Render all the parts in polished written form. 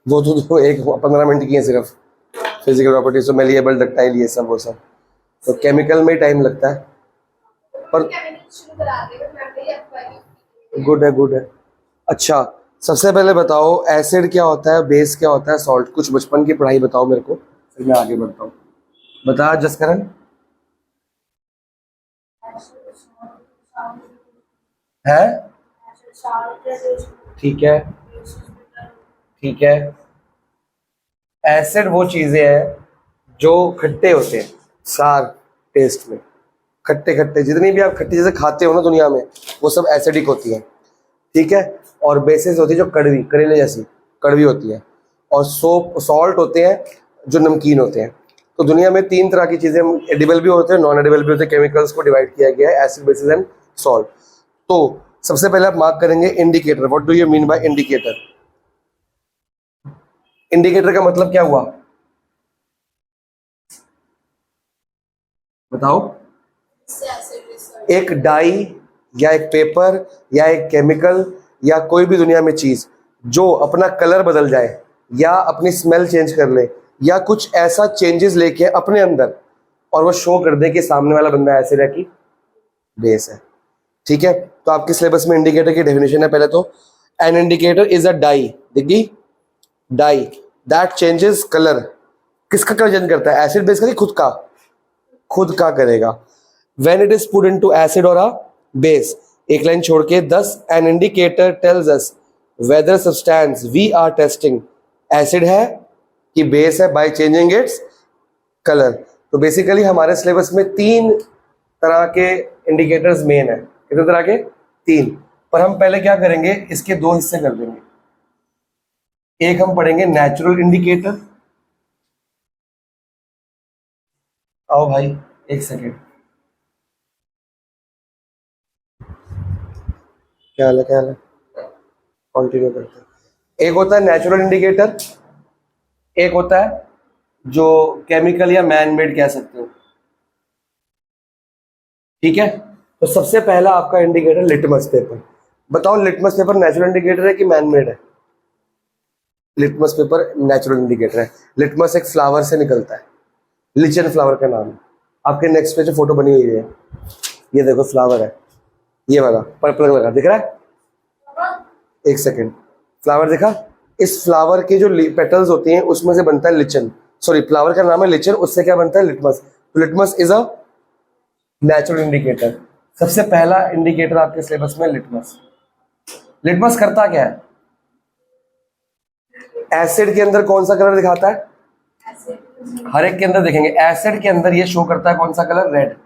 वो तो एक 15 मिनट की है सिर्फ, फिजिकल प्रॉपर्टीज, तो मेलिएबल, डक्टाइल, ये सब वो सब, तो केमिकल में टाइम लगता है, पर गुड है, गुड है। अच्छा, सबसे पहले बताओ एसिड क्या होता है, बेस क्या होता है, सॉल्ट, कुछ बचपन की पढ़ाई बताओ मेरे को, फिर मैं आगे बढ़ता हूँ। बता जसकरण। है, ठीक है, ठीक है। एसिड वो चीजें हैं जो खट्टे होते हैं, सार टेस्ट में, खट्टे खट्टे जितनी भी आप खट्टी चीजें खाते हो ना दुनिया में, वो सब एसिडिक होती है, ठीक है। और बेसिस होती है जो कड़वी, करेले जैसी कड़वी होती है। और सोप सॉल्ट होते हैं जो नमकीन होते हैं। तो दुनिया में 3 तरह की चीजें, एडिबल भी होते हैं, नॉन एडिबल भी होते हैं, केमिकल्स को डिवाइड किया गया है, एसिड, बेसिस एंड सॉल्ट। तो सबसे पहले आप मार्क करेंगे indicator. What do you mean by indicator? Indicator का मतलब क्या हुआ, बताओ। एक डाई या एक पेपर या एक केमिकल या कोई भी दुनिया में चीज जो अपना कलर बदल जाए या अपनी स्मेल चेंज कर ले या कुछ ऐसा चेंजेस लेके अपने अंदर और वो शो कर दे कि सामने वाला बंदा एसिड है कि बेस है, ठीक है। तो आपके सिलेबस में इंडिकेटर की डेफिनेशन है पहले तो, an indicator is a dye, दिख डाई दैट चेंजेस कलर। किसका कलर चेंज करता है, एसिड बेस का कि खुद का? खुद का करेगा। When it is put into acid or a base, एक लाइन छोड़ के 10, an indicator tells us whether substance we are testing acid है कि बेस है by changing its color। तो बेसिकली हमारे सिलेबस में 3 तरह के इंडिकेटर्स मेन है। कितने तरह के? 3। पर हम पहले क्या करेंगे, इसके 2 हिस्से कर देंगे। एक हम पढ़ेंगे नेचुरल इंडिकेटर। आओ भाई, एक सेकेंड, क्या हाल है, क्या हाल है, कंटिन्यू करते हैं। एक होता है नेचुरल इंडिकेटर, एक होता है जो केमिकल या मैन मेड कह सकते हो, ठीक है। तो सबसे पहला आपका इंडिकेटर लिटमस पेपर। बताओ लिटमस पेपर नेचुरल इंडिकेटर है कि मैन मेड है? लिटमस पेपर नेचुरल इंडिकेटर है। लिटमस एक फ्लावर से निकलता है, लिचन फ्लावर का नाम है। आपके नेक्स्ट पे जो फोटो बनी हुई है, ये देखो फ्लावर है, ये वाला पर्पल कलर का दिख रहा है, एक सेकेंड, फ्लावर देखा? इस फ्लावर के जो पेटल्स होती हैं उसमें से बनता है लिचन, सॉरी फ्लावर का नाम है लिचन, उससे क्या बनता है, लिटमस। तो litmus is a natural indicator. सबसे पहला इंडिकेटर आपके सिलेबस में लिटमस। लिटमस करता क्या है? एसिड के अंदर कौन सा कलर दिखाता है? हर एक के अंदर देखेंगे, एसिड के अंदर ये शो करता है कौन सा कलर, रेड।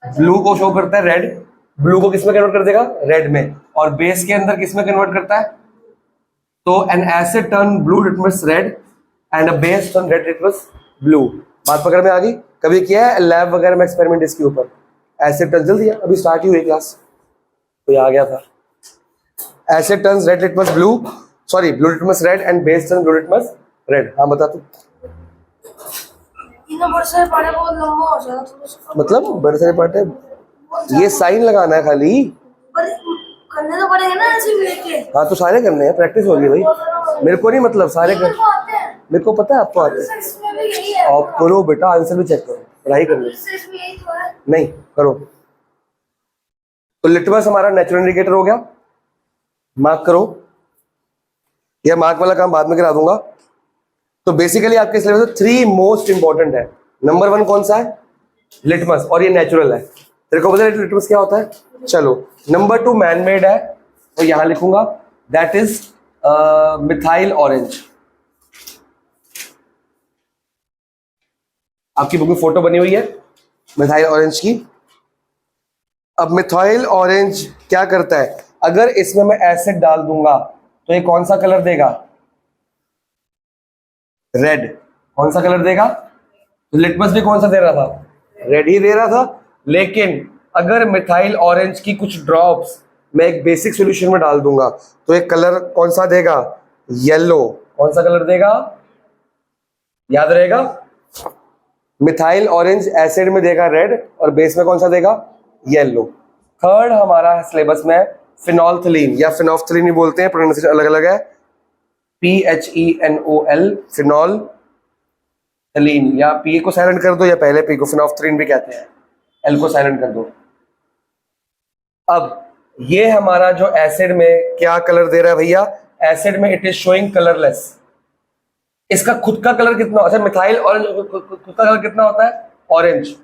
ब्लू को शो करता है रेड, ब्लू को किसमें कन्वर्ट कर देगा, रेड में। और बेस के अंदर किसमें कन्वर्ट करता है? तो N asset turn blue litmus red and a base turn red litmus blue. बात पकड़ में आ गई? कभी किया है लैब वगैरह में एक्सपेरिमेंट इसके ऊपर? एसिड टर्न जल्दी, अभी स्टार्ट ही हुई क्लास, कोई आ गया था। Asset turns red litmus blue, sorry blue litmus red and base turn blue litmus red. हाँ बता तू, मतलब बड़े सारे पार्ट है, ये साइन लगाना है खाली, करने तो पड़ेगा ना ऐसे लेके। हाँ तो सारे करने हैं, प्रैक्टिस होगी भाई, मेरे को नहीं मतलब, सारे कर, मेरे को पता है आपको आते हैं। आप करो बेटा, आंसर भी चेक करो, पढ़ाई कर लो, नहीं करो। तो लिटमस हमारा नेचुरल इंडिकेटर हो गया, मार्क करो, यह मार्क वाला काम बाद में करा दूंगा। तो बेसिकली आपके सिलेबस में 3 मोस्ट इंपॉर्टेंट है। नंबर 1 कौन सा है? लिटमस, और ये नेचुरल है। तेरे को पता है लिटमस क्या होता है? चलो, नंबर 2 मैन मेड है, तो यहां लिखूंगा दैट इज मिथाइल ऑरेंज। आपकी बुक में फोटो बनी हुई है मिथाइल ऑरेंज की। अब मिथाइल ऑरेंज क्या करता है, अगर इसमें मैं एसिड डाल दूंगा तो ये कौन सा कलर देगा, रेड। कौन सा कलर देगा? लिटमस भी कौन सा दे रहा था, रेड ही दे रहा था। लेकिन अगर मिथाइल ऑरेंज की कुछ ड्रॉप्स मैं एक बेसिक सॉल्यूशन में डाल दूंगा तो एक कलर कौन सा देगा, येलो। कौन सा कलर देगा, याद रहेगा? मिथाइल ऑरेंज एसिड में देगा रेड और बेस में कौन सा देगा, येलो। थर्ड हमारा सिलेबस में फिनोल्फथलीन या फिनोल्फथलीन ही बोलते हैं, प्रोनाउंसिएशन अलग अलग है, PHENOL, फिनोल्फथलीन, या पी को साइलेंट कर दो या पहले पी को फिनोल्फथलीन भी कहते हैं, एल को साइलेंट कर दो। अब ये हमारा जो एसिड में क्या कलर दे रहा है भैया, एसिड में इट इज शोइंग कलरलेस। इसका खुद का कलर कितना, अच्छा मिथाइल ऑरेंज खुद का कलर कितना होता है, ऑरेंज।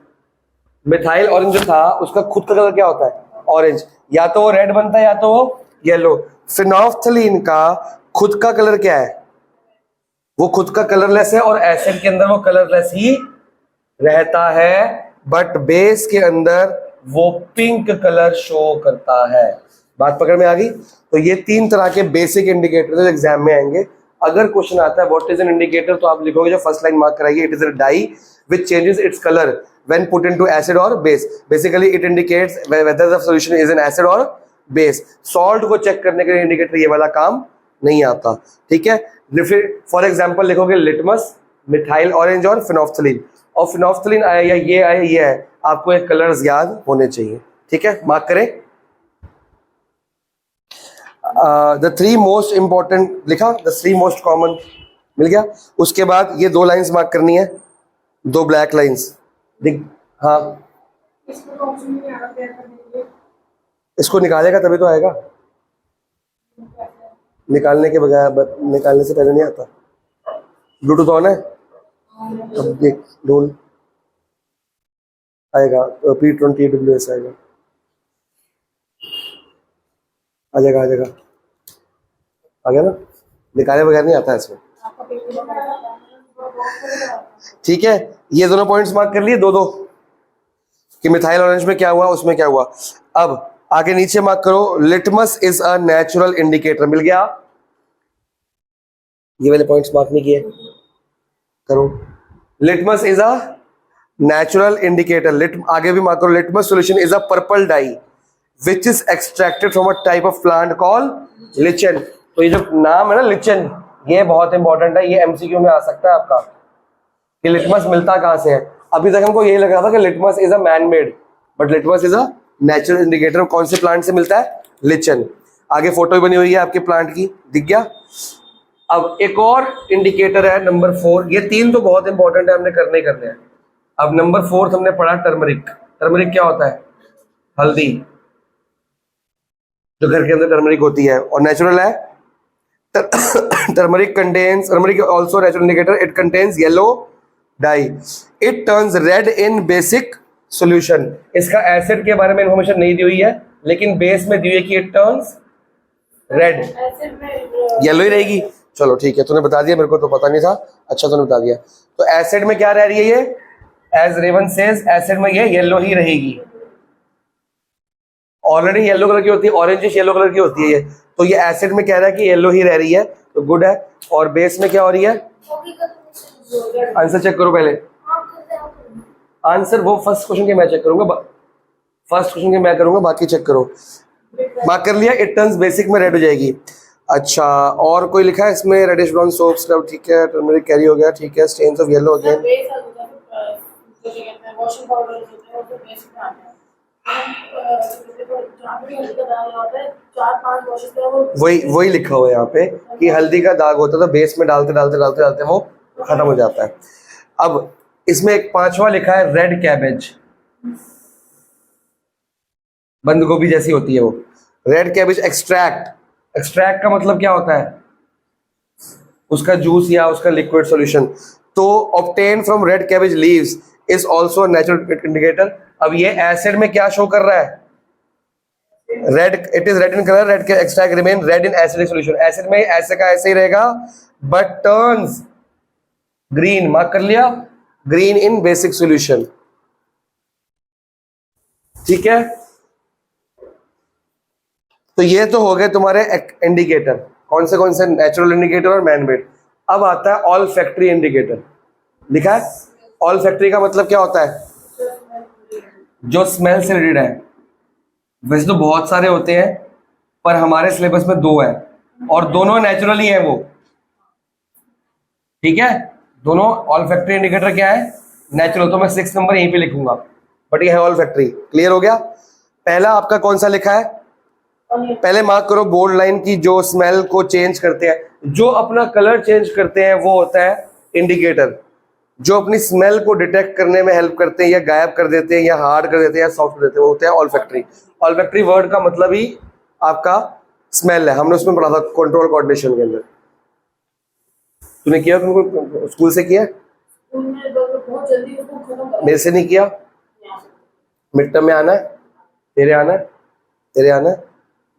मिथाइल ऑरेंज जो था उसका खुद का कलर क्या होता है, ऑरेंज, या तो वो रेड बनता है या तो वो येलो। फिनोल्फथलीन का खुद का कलर क्या है, वो खुद का कलरलेस है और एसिड के अंदर वो कलरलेस ही रहता है, बट बेस के अंदर वो पिंक कलर शो करता है। बात पकड़ में आ गई। तो ये 3 तरह के बेसिक इंडिकेटर एग्जाम में आएंगे। अगर क्वेश्चन आता है व्हाट इज एन इंडिकेटर, तो आप लिखोगे जो फर्स्ट लाइन मार्क कराइए, it is a dye which changes its color when put into acid or base. Basically it indicates whether the solution is an acid or base. Salt को check करने के लिए indicator ये वाला काम नहीं आता, ठीक है। फिर फॉर एग्जांपल लिखोगे लिटमस, मिथाइल ऑरेंज और फिनोल्फथलीन, और फिनोल्फथलीन आया या ये आया ये है, आपको एक कलर्स याद होने चाहिए, ठीक है, मार्क करें। द 3 मोस्ट इंपॉर्टेंट लिखा, द 3 मोस्ट कॉमन मिल गया। उसके बाद ये 2 लाइंस मार्क करनी है, 2 ब्लैक लाइंस दिख, हाँ इसको निकालेगा तभी तो आएगा, निकालने के बगैर, निकालने से पहले नहीं आता। ब्लूटूथ ऑन है, अब देख ढूंढ, आएगा P20WS आएगा, आ जाएगा आ जाएगा, आ गया ना, निकाले बगैर नहीं आता है इसमें, ठीक है। ये दोनों पॉइंट्स मार्क कर लिए, 2-2 कि मिथाइल ऑरेंज में क्या हुआ, उसमें क्या हुआ। अब आगे नीचे मार्क करो, litmus is a natural indicator, मिल गया। ये वाले पॉइंट्स मार्क नहीं किए, करो। Litmus is a natural indicator, आगे भी मार्क करो, litmus solution is a purple dye which is extracted from a type of plant called lichen. तो ये जो नाम है ना लिचन, ये बहुत इंपॉर्टेंट है, ये एमसीक्यू में आ सकता है आपका कि लिटमस मिलता कहां से है। अभी तक हमको यही लग रहा था कि litmus is a man made, but litmus is a natural indicator. कौन से प्लांट से मिलता है, लिचन। आगे फोटो भी बनी हुई है आपके प्लांट की, दिख गया। अब एक और इंडिकेटर है नंबर 4, ये 3 तो बहुत इंपॉर्टेंट है, हमने करने ही करने हैं। अब नंबर 4 हमने पढ़ा टर्मरिक। टर्मरिक क्या होता है, हल्दी, जो घर के अंदर टर्मरिक होती है और नेचुरल है। Turmeric also natural indicator, it contains yellow dye, it turns red in basic solution। इसका एसिड के बारे में इंफॉर्मेशन नहीं दी हुई है, लेकिन बेस में दी हुई है कि it turns red, येलो ही रहेगी। चलो ठीक है, तूने बता दिया, मेरे को तो पता नहीं था, अच्छा तूने बता दिया। तो एसिड में क्या रह रही है ये, एज रेवन सेज, एसिड में ये येलो ही रहेगी। ऑलरेडी येलो कलर की होती है, ऑरेंजिश येलो कलर की होती है ये, तो ये एसिड में कह रहा है कि येलो ही रह रही है, तो गुड है। और बेस में क्या हो रही है, आंसर चेक करो पहले। आंसर वो फर्स्ट क्वेश्चन के मैं चेक करूंगा, फर्स्ट क्वेश्चन के मैं करूंगा, बाकी चेक करो। मार्क कर लिया, इट टर्न्स बेसिक में रेड हो जाएगी। अच्छा, और कोई लिखा है इसमें, रेडिश ब्राउन सोप स्क्रब, ठीक है, टर्मरिक कैरी हो गया, ठीक है, स्टेन्स ऑफ येलो अगेन, वही लिखा हुआ है यहाँ पे कि हल्दी का दाग होता है, तो बेस में डालते डालते डालते डालते वो खत्म हो जाता है। अब इसमें एक 5वां लिखा है रेड कैबेज, बंद गोभी जैसी होती है वो, रेड कैबेज एक्सट्रैक्ट। एक्सट्रैक्ट का मतलब क्या होता है, उसका जूस या उसका लिक्विड सॉल्यूशन। तो obtain from red cabbage leaves is also natural indicator. अब ये एसिड में क्या शो कर रहा है, red, it is red in colour, red extract remain red in acidic solution. Acid में ऐसे का ऐसे ही रहेगा, बट टर्न्स ग्रीन, मार्क कर लिया, ग्रीन इन बेसिक सॉल्यूशन, ठीक है। तो ये तो हो गए तुम्हारे इंडिकेटर, कौन से नेचुरल इंडिकेटर और मैन मेड। अब आता है ऑल फैक्ट्री इंडिकेटर, लिखा है। ऑल फैक्ट्री का मतलब क्या होता है, जो स्मेल से रिलेटेड है। वैसे तो बहुत सारे होते हैं, पर हमारे सिलेबस में 2 है और दोनों नेचुरल ही है वो, ठीक है। दोनों ऑल फैक्ट्री इंडिकेटर क्या है, नेचुरल। तो मैं 6 नंबर यहीं पे लिखूंगा, बट ये है ऑल फैक्ट्री। क्लियर हो गया। पहला आपका कौन सा लिखा है, पहले मार्क करो बोल्ड लाइन की जो स्मेल को चेंज करते हैं, जो अपना कलर चेंज करते हैं वो होता है इंडिकेटर। जो अपनी स्मेल को डिटेक्ट करने में हेल्प करते हैं या गायब कर देते हैं या हार्ड कर देते हैं या सॉफ्ट कर देते हैं वो होते हैं ऑल्फैक्टरी। ऑल्फैक्टरी वर्ड का मतलब ही आपका स्मेल है, हमने उसमें पढ़ा था कंट्रोल कोऑर्डिनेशन के अंदर। तूने किया, तुमको स्कूल से किया? बहुत जल्दी उसको खत्म करा। मेरे से नहीं किया? मिड टर्म में आना है, तेरे आना है, तेरे आना है।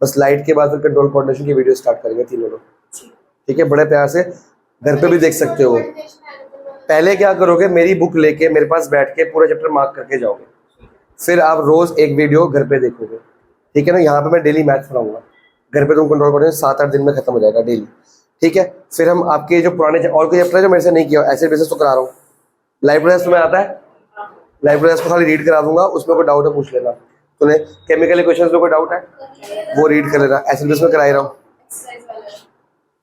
बस लाइट के बाद फिर कंट्रोल कोऑर्डिनेशन की वीडियो स्टार्ट करेंगे तीनों लोग, ठीक है? बड़े प्यार से घर पे भी देख सकते हो। पहले क्या करोगे, मेरी बुक लेके मेरे पास बैठ के पूरा चैप्टर मार्क करके जाओगे, फिर आप रोज एक वीडियो घर पे देखोगे, ठीक है ना? यहाँ पे मैं डेली मैथ्स पढ़ाऊंगा, घर पे तुम कंट्रोल कोऑर्डिनेशन 7-8 दिन में खत्म हो जाएगा डेली, ठीक है? फिर हम आपके जो पुराने और कोई चैप्टर है जो मेरे से नहीं किया एसिड बेसिस तो करा रहा हूँ। लाइव प्रोसेस तुम्हें आता है? लाइव प्रोसेस को खाली रीड करा दूंगा, उसमें कोई डाउट है पूछ लेना। तूने केमिकल इक्वेशंस में कोई डाउट है वो रीड कर लेना, एसिड बेसिस में करा ही रहा हूँ।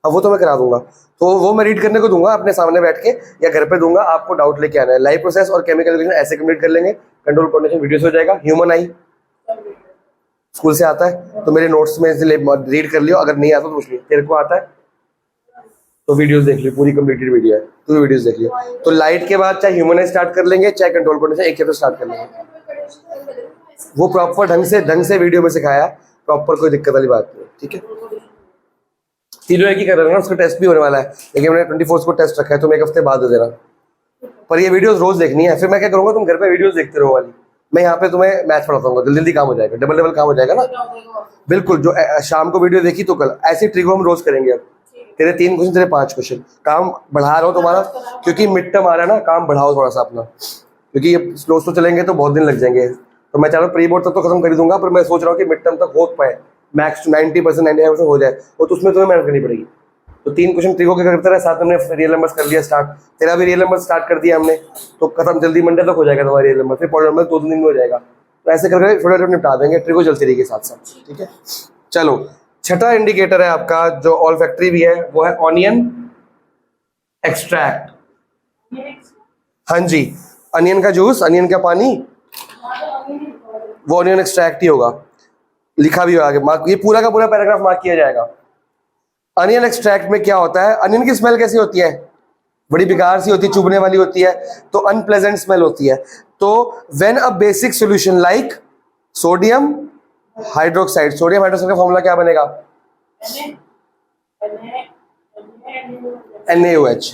अब वो तो मैं करा दूंगा, तो वो मैं रीड करने को दूंगा अपने सामने बैठ के या घर पे दूंगा, आपको डाउट लेके आना है। लाइव प्रोसेस और केमिकल इक्वेशन ऐसे कंप्लीट कर लेंगे, कंट्रोल कोऑर्डिनेशन वीडियोस हो जाएगा। ह्यूमन आई स्कूल से आता है तो मेरे नोट्स में से रीड कर लियो, अगर नहीं आता तो पूछ लियो। तेरे को आता है तो वीडियोस देख लियो, पूरी कंप्लीटेड वीडियो है तो वीडियोस देख लियो। तो लाइट के बाद चाहे ह्यूमन आई स्टार्ट कर लेंगे चाहे कंट्रोल कोऑर्डिनेशन एक चैप्टर स्टार्ट कर लेंगे। वो प्रॉपर ढंग से वीडियो में सिखाया, प्रॉपर कोई दिक्कत वाली बात नहीं, ठीक है? तीनों एक ही कर रहे हैं, उसका टेस्ट भी होने वाला है, लेकिन मैंने 24 को टेस्ट रखा है तो मैं एक हफ्ते बाद दे देना। पर ये वीडियोस रोज देखनी है। फिर मैं क्या करूंगा, तुम घर पे वीडियोस देखते रहो वाली, मैं यहाँ पे तुम्हें मैथ पढ़ाता हूँ, जल्दी काम हो जाएगा, डबल काम हो जाएगा ना। बिल्कुल, जो शाम को वीडियो देखी तो कल ऐसी ट्रिको हम रोज करेंगे। अब तेरे 3 क्वेश्चन, तेरे 5 क्वेश्चन, काम बढ़ा रहा हूँ तुम्हारा, क्योंकि मिड टर्म आ रहा है ना, काम बढ़ाओ थोड़ा सा अपना, क्योंकि ये स्लो चलेंगे तो बहुत दिन लग जाएंगे। तो मैं चाह रहा हूँ प्री बोर्ड तक तो खत्म कर दूंगा, पर मैं सोच रहा हूँ कि मिड टर्म तक हो पाए, मैक्स 90% 95% हो जाए, और तो उसमें तुम्हें मेहनत करनी पड़ेगी। तो 3 क्वेश्चन ट्रिको के करते रहे, साथ में रियल नंबर्स कर दिया स्टार्ट, तेरा भी रियल नंबर स्टार्ट कर दिया हमने, तो खत्म जल्दी मंडे तक हो जाएगा तुम्हारा रियल नंबर, फिर पॉइंट नंबर 2-3 दिन में हो जाएगा। तो ऐसे करके थोड़ा निपटा देंगे, ट्रिको चलती रहेगी साथ साथ, ठीक है? चलो, छठा इंडिकेटर है आपका जो ऑल्फैक्टरी भी है, वो है ऑनियन एक्सट्रैक्ट। हाँ जी, अनियन का जूस, अनियन का पानी, वो ऑनियन एक्सट्रैक्ट ही होगा, लिखा भी होगा आगे, मार्क, ये पूरा का पूरा पैराग्राफ मार्क किया जाएगा। अनियन एक्सट्रैक्ट में क्या होता है, अनियन की स्मेल कैसी होती है? बड़ी बेकार सी होती है, चुभने वाली होती है, तो अनप्लेजेंट स्मेल होती है। तो when a basic solution like sodium hydroxide, sodium hydroxide का फॉर्मूला क्या बनेगा? NaOH।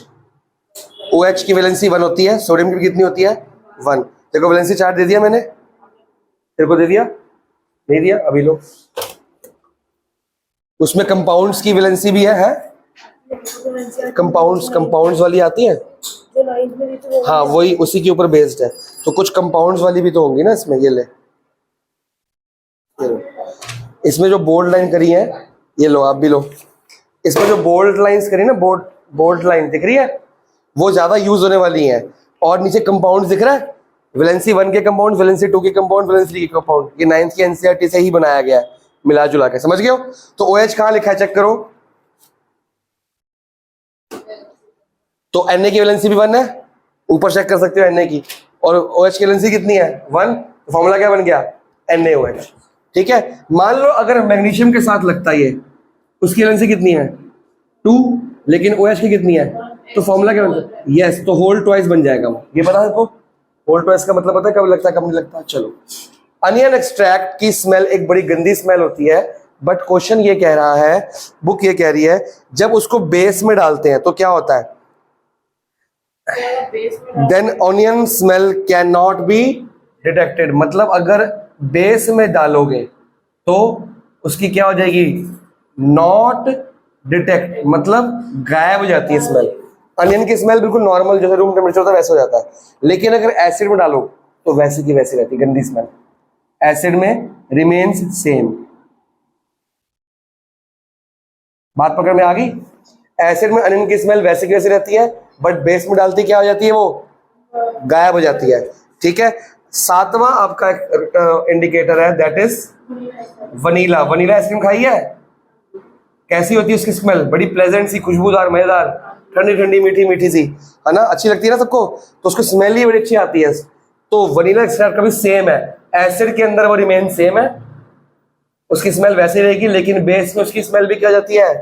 OH की वैलेंसी 1 होती है, सोडियम की कितनी होती है? 1। देखो वैलेंसी चार्ट दे दिया मैंने, तेरे को दे दिया? नहीं दिया? अभी लो, उसमें कंपाउंड्स की वैलेंसी भी है? कंपाउंड्स वाली आती है, हाँ वही उसी के ऊपर बेस्ड है। तो कुछ कंपाउंड्स वाली भी तो होंगी ना इसमें, ये ले, इसमें जो बोल्ड लाइन करी है, ये लो आप भी लो, इसमें जो बोल्ड लाइंस करी ना, बोल्ड लाइन दिख रही है, वो ज्यादा यूज होने वाली है। और नीचे कंपाउंड दिख रहा है, वैलेंसी 1 के कंपाउंड, वैलेंसी 2 के कंपाउंड, वैलेंसी 3 के कंपाउंड, ये 9th की एनसीईआरटी से ही बनाया गया है, मिला जुला के, समझ गए हो? तो OH कहाँ लिखा है चेक करो, तो Na की वैलेंसी भी 1 है, ऊपर चेक कर सकते हो Na की, और OH की वैलेंसी कितनी है? 1। तो फॉर्मूला क्या बन गया? NaOH, ठीक है? मान लो अगर मैग्नीशियम के साथ लगता है ये, उसकी वैलेंसी कितनी है? 2, लेकिन OH की कितनी है? तो फॉर्मूला क्या बनता है? यस, तो होल ट्वाइस बन जाएगा वो, ये पता है आपको? होल ट्वाइस का मतलब पता है कब लगता है कब नहीं लगता? चलो, अनियन एक्सट्रैक्ट की स्मेल एक बड़ी गंदी स्मेल होती है, बट क्वेश्चन ये कह रहा है, बुक ये कह रही है, जब उसको बेस में डालते हैं तो क्या होता है? Then onion smell can not be detected, मतलब अगर बेस में डालोगे तो उसकी क्या हो जाएगी? नॉट डिटेक्ट, मतलब गायब हो जाती है स्मेल। अनियन की स्मेल बिल्कुल नॉर्मल जैसे रूम टेम्परेचर होता है वैसे हो जाता है, लेकिन अगर एसिड में डालो तो वैसी की वैसी रहती है गंदी स्मेल, एसिड में रिमेन्स सेम। बात पकड़ में आ गई? एसिड में अनियन की स्मेल वैसी की वैसी रहती है, बट बेस में डालती क्या हो जाती है? वो गायब हो जाती है, ठीक है? 7वां आपका इंडिकेटर है, that is vanilla. Vanilla ice cream खाई है? कैसी होती है उसकी स्मेल? बड़ी प्लेजेंट सी, खुशबूदार, मजेदार, ठंडी ठंडी, मीठी मीठी सी, है ना? अच्छी लगती है ना सबको, तो उसकी स्मेल ही बड़ी अच्छी आती है। तो वनीला एक्सट्रैक्ट का भी सेम है, एसिड के अंदर वो रिमेन सेम है, उसकी स्मेल वैसे रहेगी, लेकिन बेस में उसकी स्मेल भी क्या हो जाती है,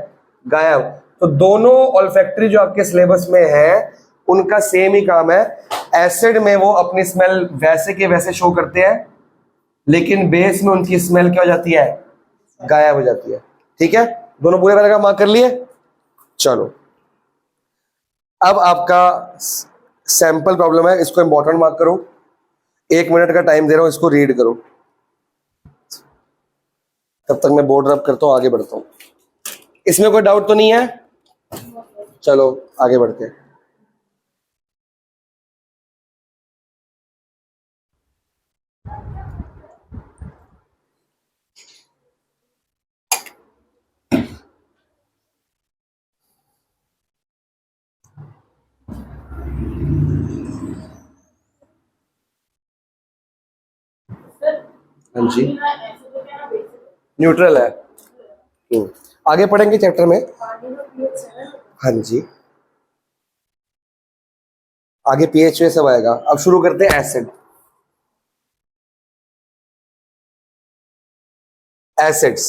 गायब। तो दोनों ऑल्फैक्टरी जो आपके सिलेबस में है उनका सेम ही काम है। एसिड में वो अपनी स्मेल वैसे के वैसे शो करते हैं, लेकिन बेस में उनकी स्मेल क्या हो जाती है, गायब हो जाती है। ठीक है, दोनों पूरे पैराग्राफ मार्क कर लिए। चलो, अब आपका सैंपल प्रॉब्लम है, इसको इंपॉर्टेंट मार्क करो। 1 मिनट का टाइम दे रहा हूं, इसको रीड करो। तब तक मैं बोर्ड रब करता हूं, आगे बढ़ता हूं। इसमें कोई डाउट तो नहीं है? चलो आगे बढ़ते हैं। हाँ जी, न्यूट्रल है। आगे पढ़ेंगे चैप्टर में। हाँ जी, आगे पीएच में सब आएगा। अब शुरू करते हैं एसिड। एसिड्स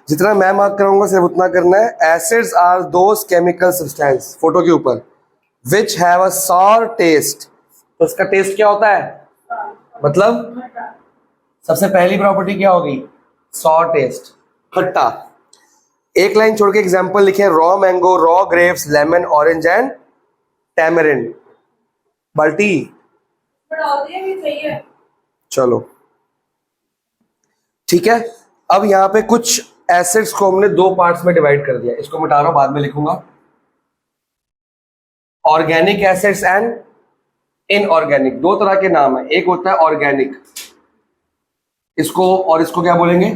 जितना मैं मार्क कराऊंगा सिर्फ उतना करना है। Acids are those chemical substance, photo के ऊपर, which have a sour taste. तो उसका टेस्ट क्या होता है, मतलब सबसे पहली प्रॉपर्टी क्या होगी, सॉर टेस्ट, खट्टा। एक लाइन छोड़ के एग्जांपल लिखे, raw mango, raw grapes, lemon, orange and tamarind. बाल्टी चलो ठीक है। अब यहां पे कुछ एसिड्स को हमने दो पार्ट्स में डिवाइड कर दिया, इसको मिटा रहा हूं, बाद में लिखूंगा। ऑर्गेनिक एसिड्स एंड इनऑर्गेनिक, दो तरह के नाम है। एक होता है ऑर्गेनिक, इसको और इसको क्या बोलेंगे,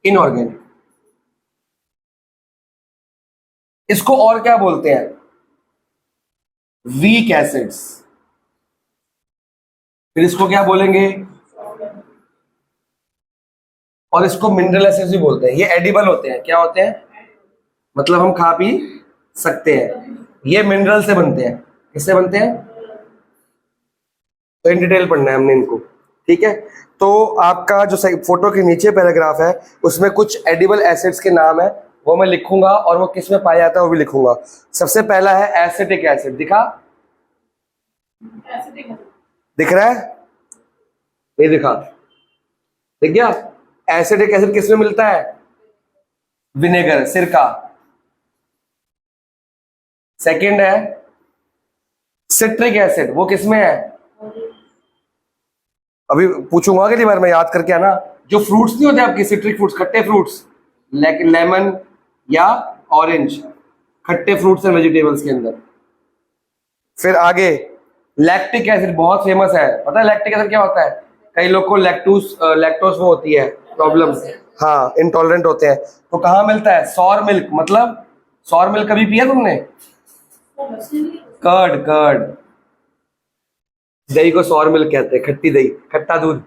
इनऑर्गेनिक। इसको और क्या बोलते हैं, वीक एसिड्स। फिर इसको क्या बोलेंगे, और इसको मिनरल एसिड्स भी बोलते हैं। ये एडिबल होते हैं, क्या होते हैं, मतलब हम खा पी सकते हैं। ये मिनरल से बनते हैं, किससे बनते हैं, तो इन डिटेल पढ़ना है हमने इनको। ठीक है, तो आपका जो फोटो के नीचे पैराग्राफ है उसमें कुछ एडिबल एसिड्स के नाम है, वो मैं लिखूंगा, और वो किस में पाया जाता है वो भी लिखूंगा। सबसे पहला है एसिटिक एसिड, दिखा, दिख रहा है, नहीं दिखा, दिख गया। एसिडिक एसिड किस में मिलता है, विनेगर, सिरका। सेकंड है सिट्रिक एसिड, वो किस में है, अभी पूछूंगा अगली बार, मैं याद करके आना। जो फ्रूट्स नहीं होते आपके सिट्रिक फ्रूट्स, खट्टे फ्रूट्स, लेमन या ऑरेंज, खट्टे फ्रूट्स एंड वेजिटेबल्स के अंदर। फिर आगे लैक्टिक एसिड, बहुत फेमस है, पता है लैक्टिक एसिड क्या होता है, कई लोग को लैक्टोस वो होती है प्रॉब्लम, हाँ इंटॉलरेंट होते हैं। तो कहाँ मिलता है, सॉर मिल्क, मतलब सॉर मिल्क कभी पिया तुमने, कर्ड, कर्ड, दही को सॉर मिल्क कहते हैं, खट्टी दही, खट्टा दूध।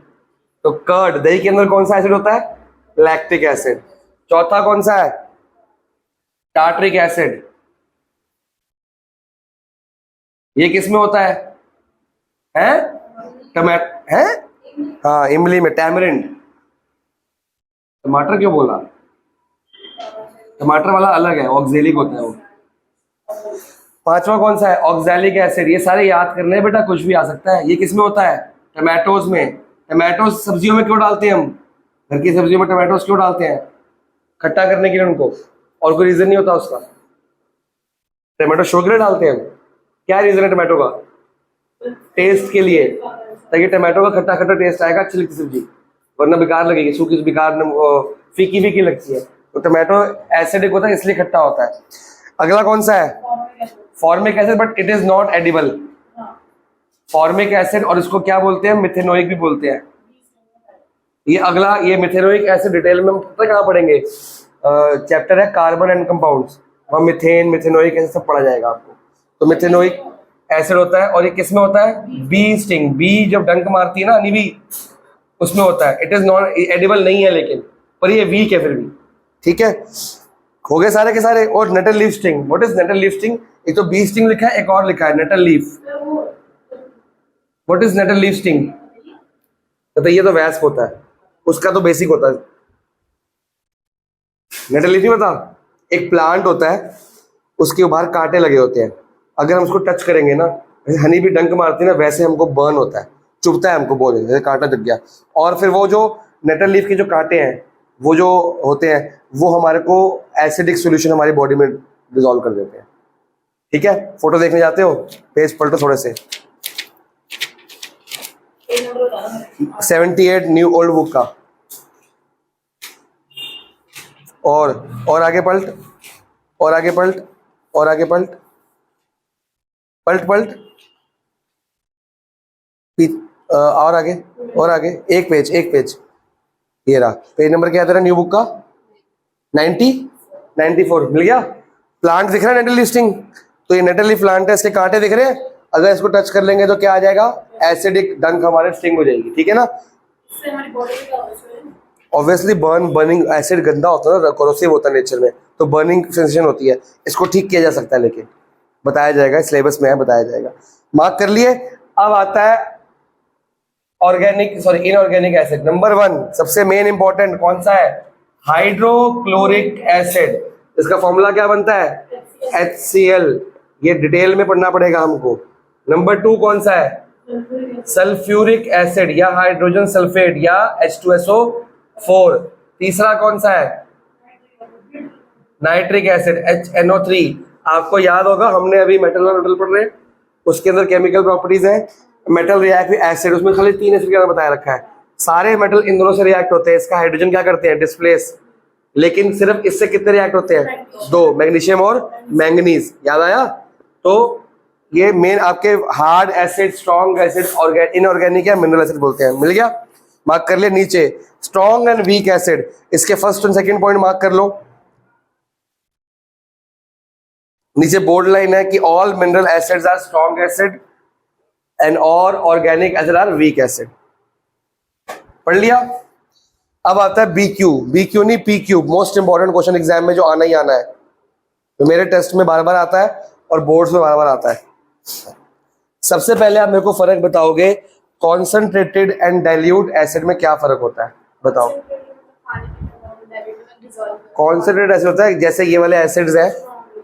तो कर्ड, दही के अंदर कौन सा एसिड होता है, लैक्टिक एसिड। चौथा कौन सा है, टार्ट्रिक एसिड, ये किस में होता है, टमाटो है, हाँ इमली में, टैमरिंड। टमाटर क्यों बोला, टमाटर वाला अलग है, ऑक्जेलिक होता है वो। पांचवा कौन सा है, ऑक्सैलिक एसिड। ये सारे याद करने हैं बेटा, कुछ भी आ सकता है। ये किस में होता है, टमाटोज में। टमाटोज सब्जियों में क्यों डालते हैं हम, घर की सब्जियों में टमाटोज क्यों डालते हैं, खट्टा करने के लिए उनको, और कोई रीजन नहीं होता उसका। टमाटो शो के लिए डालते हैं हम, क्या रीजन है टमाटो का, टेस्ट के लिए, ताकि टमाटो का खट्टा खट्टा टेस्ट आएगा, अच्छी लगती सब्जी, वरना बेकार लगेगी, सूखी बेकार, फीकी फीकी लगती है। तो टमाटो एसिडिक होता है, इसलिए खट्टा होता है। अगला कौन सा है, formic acid, but it is not edible. Formic acid, और इसको क्या बोलते हैं, मिथेनोइक भी बोलते हैं। ये अगला, ये मिथेनोइक एसिड डिटेल में हम पता कहाँ पढ़ेंगे, चैप्टर है कार्बन एंड कंपाउंड्स, वहाँ मिथेन, मिथेनोइक एसिड सब पढ़ा जाएगा आपको। तो मिथेनोइक एसिड होता है, और ये किस में होता है, बी स्टिंग, बी जब डंक मारती है ना, हनी बी, उसमें होता है। इट इज नॉट एडिबल, नहीं है लेकिन, पर ये वीक है फिर भी। ठीक है, हो गए सारे के सारे। और Nuttall leaf sting, what is Nuttall leaf sting, एक तो बी स्टिंग लिखा है, एक और लिखा है Nuttall leaf. What is Nuttall leaf sting, तो ये तो वैस्प होता है, उसका तो बेसिक होता है। नेटल लीफ नहीं पता? एक प्लांट होता है, उसके बाहर कांटे लगे होते हैं, अगर हम उसको टच करेंगे ना, हनी भी डंक मारती है ना, वैसे हमको बर्न होता है, चुभता है हमको बोले, जैसे कांटा लग गया। और फिर वो जो नेटल लीफ के जो कांटे हैं, वो जो होते हैं, वो हमारे को एसिडिक सॉल्यूशन हमारी बॉडी में डिसॉल्व कर देते हैं। ठीक है, फोटो देखने जाते हो, पेज पलटो थोड़े से। एक नंबर बताना। 78 न्यू ओल्ड बुक का। और आगे पलट, और आगे पलट, और आगे पलट, पलट पलट, और आगे, और आगे, एक पेज, एक पेज। ये रहा पेज नंबर, क्या है तेरा न्यू बुक का? 90, 94 मिल गया। प्लांट दिख रहा है, नेटल लिस्टिंग, तो ये नेटल लीफ प्लांट है, इसके कांटे दिख रहे हैं, अगर इसको टच कर लेंगे तो क्या आ जाएगा? एसिडिक डंक हमारे स्टिंग हो जाएगी। ठीक है ना? इससे हमारी बॉडी में क्या होता है? ऑब्वियसली बर्निंग, एसिड गंदा होता है ना, कोरोसिव होता है नेचर में, तो बर्निंग सेंसेशन होती है, इसको ठीक किया जा सकता है, लेकिन बताया जाएगा, सिलेबस में है, बताया जाएगा। मार्क कर लिए। अब आता है इनऑर्गेनिक एसिड। नंबर 1 सबसे मेन इंपॉर्टेंट कौन सा है? Hydrochloric acid. इसका फॉर्मूला क्या बनता है? HCl। ये डिटेल में पढ़ना पड़ेगा हमको। नंबर 2 कौन सा है? सल्फ्यूरिक एसिड या हाइड्रोजन सल्फेट या H2SO4। तीसरा कौन सा है? Nitric acid HNO3। आपको याद होगा, हमने अभी मेटल पढ़ रहे हैं, उसके अंदर केमिकल प्रॉपर्टीज हैं, मेटल रिएक्ट विद एसिड, उसमें खाली 3 एसिड का बताया रखा है। सारे मेटल इन दोनों से रिएक्ट होते हैं, इसका हाइड्रोजन क्या करते हैं? डिस्प्लेस। लेकिन सिर्फ इससे कितने रिएक्ट होते हैं? 2, मैग्नीशियम और मैंगनीज। याद आया? तो ये मेन आपके hard acid, strong acid, inorganic या मिनरल एसिड बोलते हैं। मिल गया? मार्क कर लिया। नीचे स्ट्रॉन्ग एंड वीक एसिड, इसके first and second point mark कर लो। नीचे बोर्ड लाइन है कि all mineral acids are strong acid and और organic acid are weak acid. पढ़ लिया? अब आता है BQ नहीं PQ, most important question exam में जो आना ही आना है, तो मेरे टेस्ट में बार बार आता है और बोर्ड्स में बार बार आता है। सबसे पहले आप मेरे को फर्क बताओगे, कॉन्सेंट्रेटेड एंड डाइल्यूट एसिड में क्या फर्क होता है? बताओ। कॉन्सेंट्रेटेड एसिड होता है, जैसे ये वाले एसिड्स हैं,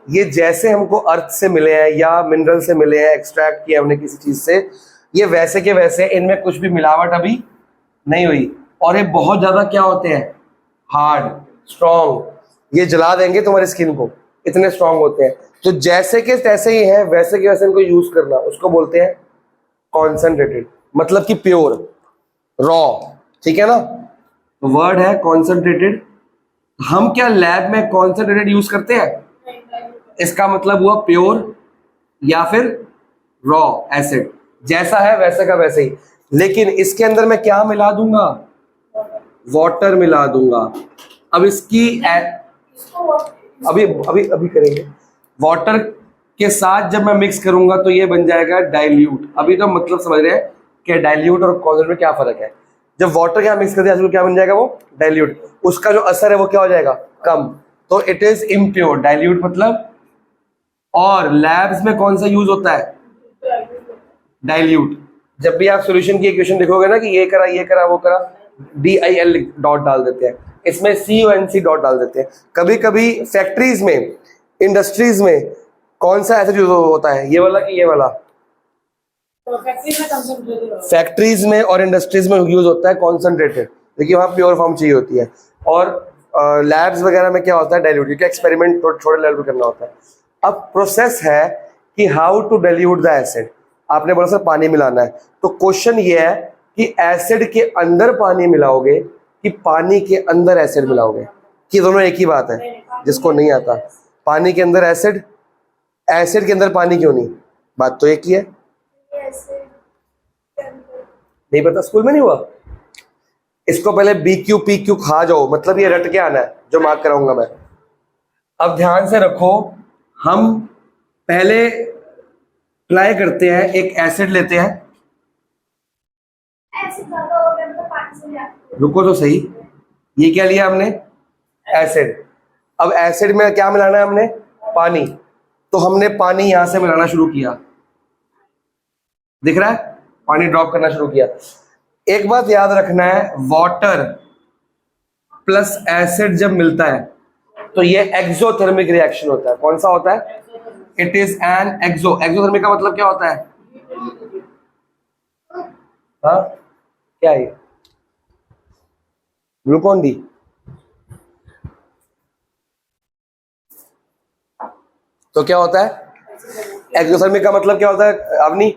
ये जैसे हमको अर्थ से मिले हैं या मिनरल से मिले हैं, एक्सट्रैक्ट किया हमने किसी चीज से, ये वैसे के वैसे, इनमें कुछ भी मिलावट अभी नहीं हुई, और ये बहुत ज्यादा क्या होते हैं? हार्ड, स्ट्रॉन्ग, ये जला देंगे तुम्हारी स्किन को, इतने स्ट्रॉन्ग होते हैं। तो जैसे के तैसे ही है, वैसे के वैसे इनको यूज करना, उसको बोलते हैं कॉन्सेंट्रेटेड, मतलब कि प्योर, रॉ। ठीक है ना? वर्ड है कॉन्सेंट्रेटेड। हम क्या लैब में कॉन्सेंट्रेटेड यूज करते हैं? इसका मतलब हुआ प्योर या फिर रॉ एसिड, जैसा है वैसे का वैसे ही। लेकिन इसके अंदर मैं क्या मिला दूंगा? वाटर मिला दूंगा। अब इसकी अभी अभी अभी करेंगे। वाटर के साथ जब मैं मिक्स करूंगा तो ये बन जाएगा डाइल्यूट। अभी तो मतलब समझ रहे हैं कि डाइल्यूट और कॉन्सेंट्रेट में क्या फर्क है। जब वाटर क्या मिक्स कर दिया तो क्या बन जाएगा? वो डाइल्यूट। उसका जो असर है वो क्या हो जाएगा? कम। तो इट इज इम्प्योर, डाइल्यूट मतलब। और लैब्स में कौन सा यूज होता है? डाइल्यूट। जब भी आप सॉल्यूशन की इक्वेशन देखोगे ना कि ये करा वो करा, DIL डॉट डाल देते हैं, इसमें CONC डॉट डाल देते हैं। कभी कभी फैक्ट्रीज में, इंडस्ट्रीज में कौन सा एसिड यूज होता है? ये वाला कि ये वाला? फैक्ट्रीज में और इंडस्ट्रीज में यूज होता है कॉन्सेंट्रेटेड, देखिए वहां प्योर फॉर्म चाहिए होती है। और लैब्स वगैरह में क्या होता है? डाइल्यूट, क्योंकि एक्सपेरिमेंट थोड़े लेवल पे करना होता है। अब प्रोसेस है कि how to dilute the acid. आपने बोला सर पानी मिलाना है, तो क्वेश्चन ये है कि एसिड के अंदर पानी मिलाओगे कि पानी के अंदर एसिड मिलाओगे, कि दोनों एक ही बात है? जिसको नहीं आता, पानी के अंदर एसिड, एसिड के अंदर पानी क्यों नहीं? बात तो एक ही है। नहीं पता? स्कूल में नहीं हुआ? इसको पहले BQ PQ खा जाओ, मतलब ये रट के आना है जो मार्क कराऊंगा मैं। अब ध्यान से रखो, हम पहले अप्लाई करते हैं, एक एसिड लेते हैं, रुको तो सही, ये क्या लिया हमने? एसिड। अब एसिड में क्या मिलाना है हमने? पानी। तो हमने पानी यहां से मिलाना शुरू किया, दिख रहा है? पानी ड्रॉप करना शुरू किया। एक बात याद रखना है, वाटर प्लस एसिड जब मिलता है तो ये एक्सोथर्मिक रिएक्शन होता है। कौन सा होता है? इट इज एन एक्सोथर्मिक का मतलब क्या होता है? हाँ क्या है? Glucon D. तो क्या होता है एक्सोथर्मिक का मतलब? क्या होता है अवनी?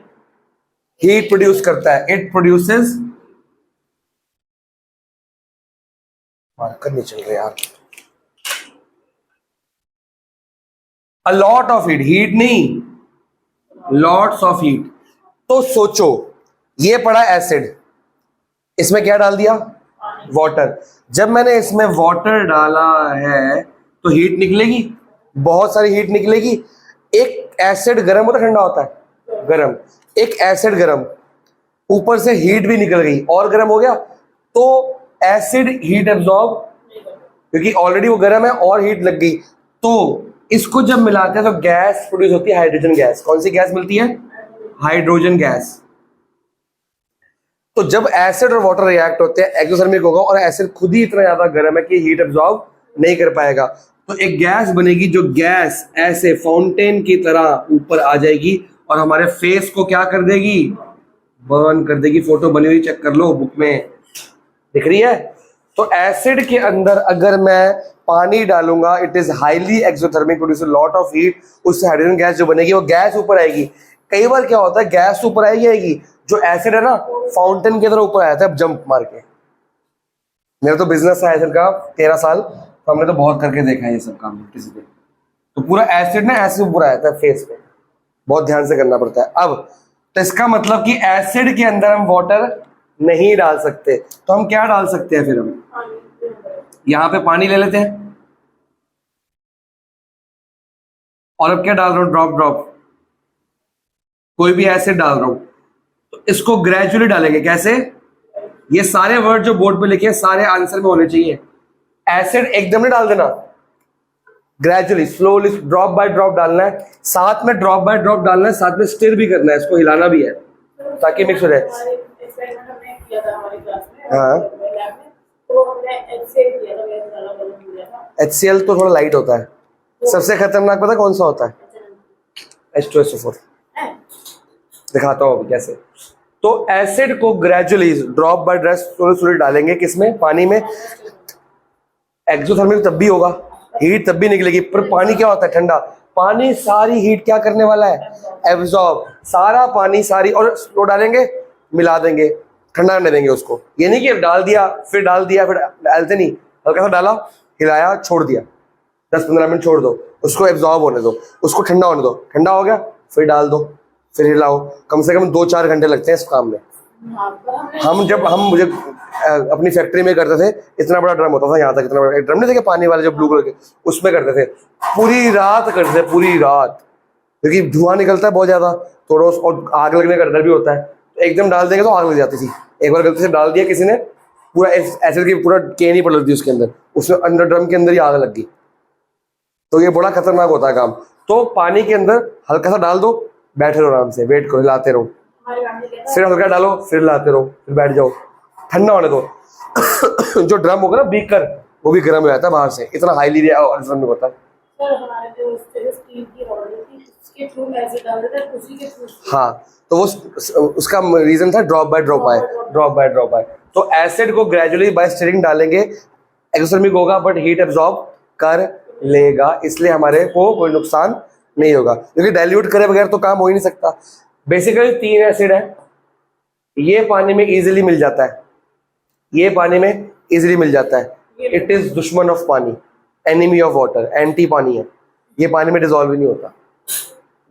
हीट प्रोड्यूस करता है। इट प्रोड्यूसेस, मार्कर नहीं चल रहे यार, a lot of heat. Heat नहीं, लॉट्स ऑफ हीट। तो सोचो, ये पड़ा एसिड, इसमें क्या डाल दिया? वाटर। जब मैंने इसमें वाटर डाला है तो हीट निकलेगी, बहुत सारी हीट निकलेगी। एक एसिड गर्म होता है ठंडा होता है? गर्म। एक एसिड गर्म, ऊपर से हीट भी निकल गई और गर्म हो गया, तो एसिड हीट एब्जॉर्ब, क्योंकि ऑलरेडी वो गर्म है और हीट लग गई, तो इसको जब मिलाते हैं तो गैस प्रोड्यूस होती है, हाइड्रोजन गैस। कौन सी गैस मिलती है? Hydrogen gas. तो जब एसिड और वाटर रिएक्ट होते हैं एक्सोथर्मिक होगा, और एसिड खुद ही इतना ज्यादा गर्म है कि हीट एब्जॉर्ब नहीं कर पाएगा, तो एक गैस बनेगी, जो गैस ऐसे फाउंटेन की तरह ऊपर आ जाएगी और हमारे फेस को क्या कर देगी? बर्न कर देगी। फोटो बनी हुई चेक कर लो, बुक में दिख रही है। तो एसिड के अंदर अगर मैं पानी डालूंगा, it is highly exothermic, produce lot of heat, उससे हाइड्रोजन गैस जो बनेगी वो गैस ऊपर आएगी। कई बार क्या होता है, गैस ऊपर आएगी, जो एसिड है ना फाउंटेन की तरह ऊपर आया था जंप मार के। मेरा तो बिजनेस है एसिड का 13 साल, तो हमने तो बहुत करके देखा है ये सब काम किसी पे। तो पूरा एसिड ना ऐसे ऊपर आया था फेस पे, बहुत ध्यान से करना पड़ता है। अब तो इसका मतलब कि एसिड के अंदर हम वाटर नहीं डाल सकते, तो हम क्या डाल सकते हैं फिर? हम यहां पे पानी ले लेते हैं, और अब क्या डाल रहा हूं? ड्रॉप ड्रॉप कोई भी एसिड डाल रहा हूं। तो इसको ग्रेजुअली डालेंगे। कैसे? ये सारे वर्ड जो बोर्ड पे लिखे हैं सारे आंसर में होने चाहिए। एसिड एकदम नहीं डाल देना, gradually slowly drop by drop डालना है। साथ में ड्रॉप बाय ड्रॉप डालना है, साथ में स्टिर भी करना है, इसको हिलाना भी है ताकि मिक्स हो जाए। हाँ, HCl तो थोड़ा लाइट होता है। सबसे खतरनाक पता कौन सा होता है? H2SO4। दिखाता हूं अभी कैसे। तो एसिड को gradually drop by drop slowly डालेंगे, किसमें? पानी में। एक्सोथर्मिक तब भी होगा, हीट तब भी निकलेगी, पर पानी क्या होता है? ठंडा। पानी सारी हीट क्या करने वाला है? एब्जॉर्ब। सारा पानी सारी, और स्लो डालेंगे, मिला देंगे, ठंडा करने देंगे उसको। ये नहीं कि डाल दिया फिर डालते नहीं, हल्का सा डाला, हिलाया, छोड़ दिया, 10-15 मिनट छोड़ दो, उसको एब्जॉर्ब होने दो, उसको ठंडा होने दो। ठंडा हो गया फिर डाल दो, फिर हिलाओ। कम से कम 2-4 घंटे लगते हैं इस काम में। हम मुझे अपनी फैक्ट्री में करते थे, इतना बड़ा ड्रम होता था यहाँ तक, इतना बड़ा ड्रम नहीं थे पानी वाले जो ब्लू कलर के, उसमें करते थे। पूरी रात करते थे, पूरी रात, क्योंकि धुआं निकलता है बहुत ज्यादा, थोड़ा और आग लगने का डर भी होता है। तो एकदम डाल देंगे तो आग लग जाती थी। एक बार गलती से डाल दिया किसी ने, पूरा एसिड की पूरा केन ही पड़ थी उसके अंदर, उसमें अंदर ड्रम के अंदर ही आग लग गई। तो ये बड़ा खतरनाक होता है काम। तो पानी के अंदर हल्का सा डाल दो, बैठे रहो आराम से, वेट करो, हिलाते रहो, फिर हल्का डालो, फिर हिलाते रहो, फिर बैठ जाओ, ठंडा होने दो। जो ड्रम होगा ना बीकर, वो भी गर्म हो जाता है बाहर से, इतना हाईली ड्रम में होता है। हाँ, तो वो उसका रीजन था ड्रॉप बाय ड्रॉप आए, ड्रॉप बाय ड्रॉप आए। तो एसिड को ग्रेजुअली बाय स्टिरिंग डालेंगे, एक्सोथर्मिक होगा बट हीट एब्जॉर्ब कर लेगा, इसलिए हमारे को कोई नुकसान नहीं होगा, क्योंकि डाइल्यूट करे बगैर तो काम हो ही नहीं सकता। बेसिकली 3 एसिड है, ये पानी में इजीली मिल जाता है, ये पानी में इजीली मिल जाता है। इट इज दुश्मन ऑफ पानी, एनिमी ऑफ वाटर, एंटी पानी है, ये पानी में डिजोल्व ही नहीं होता।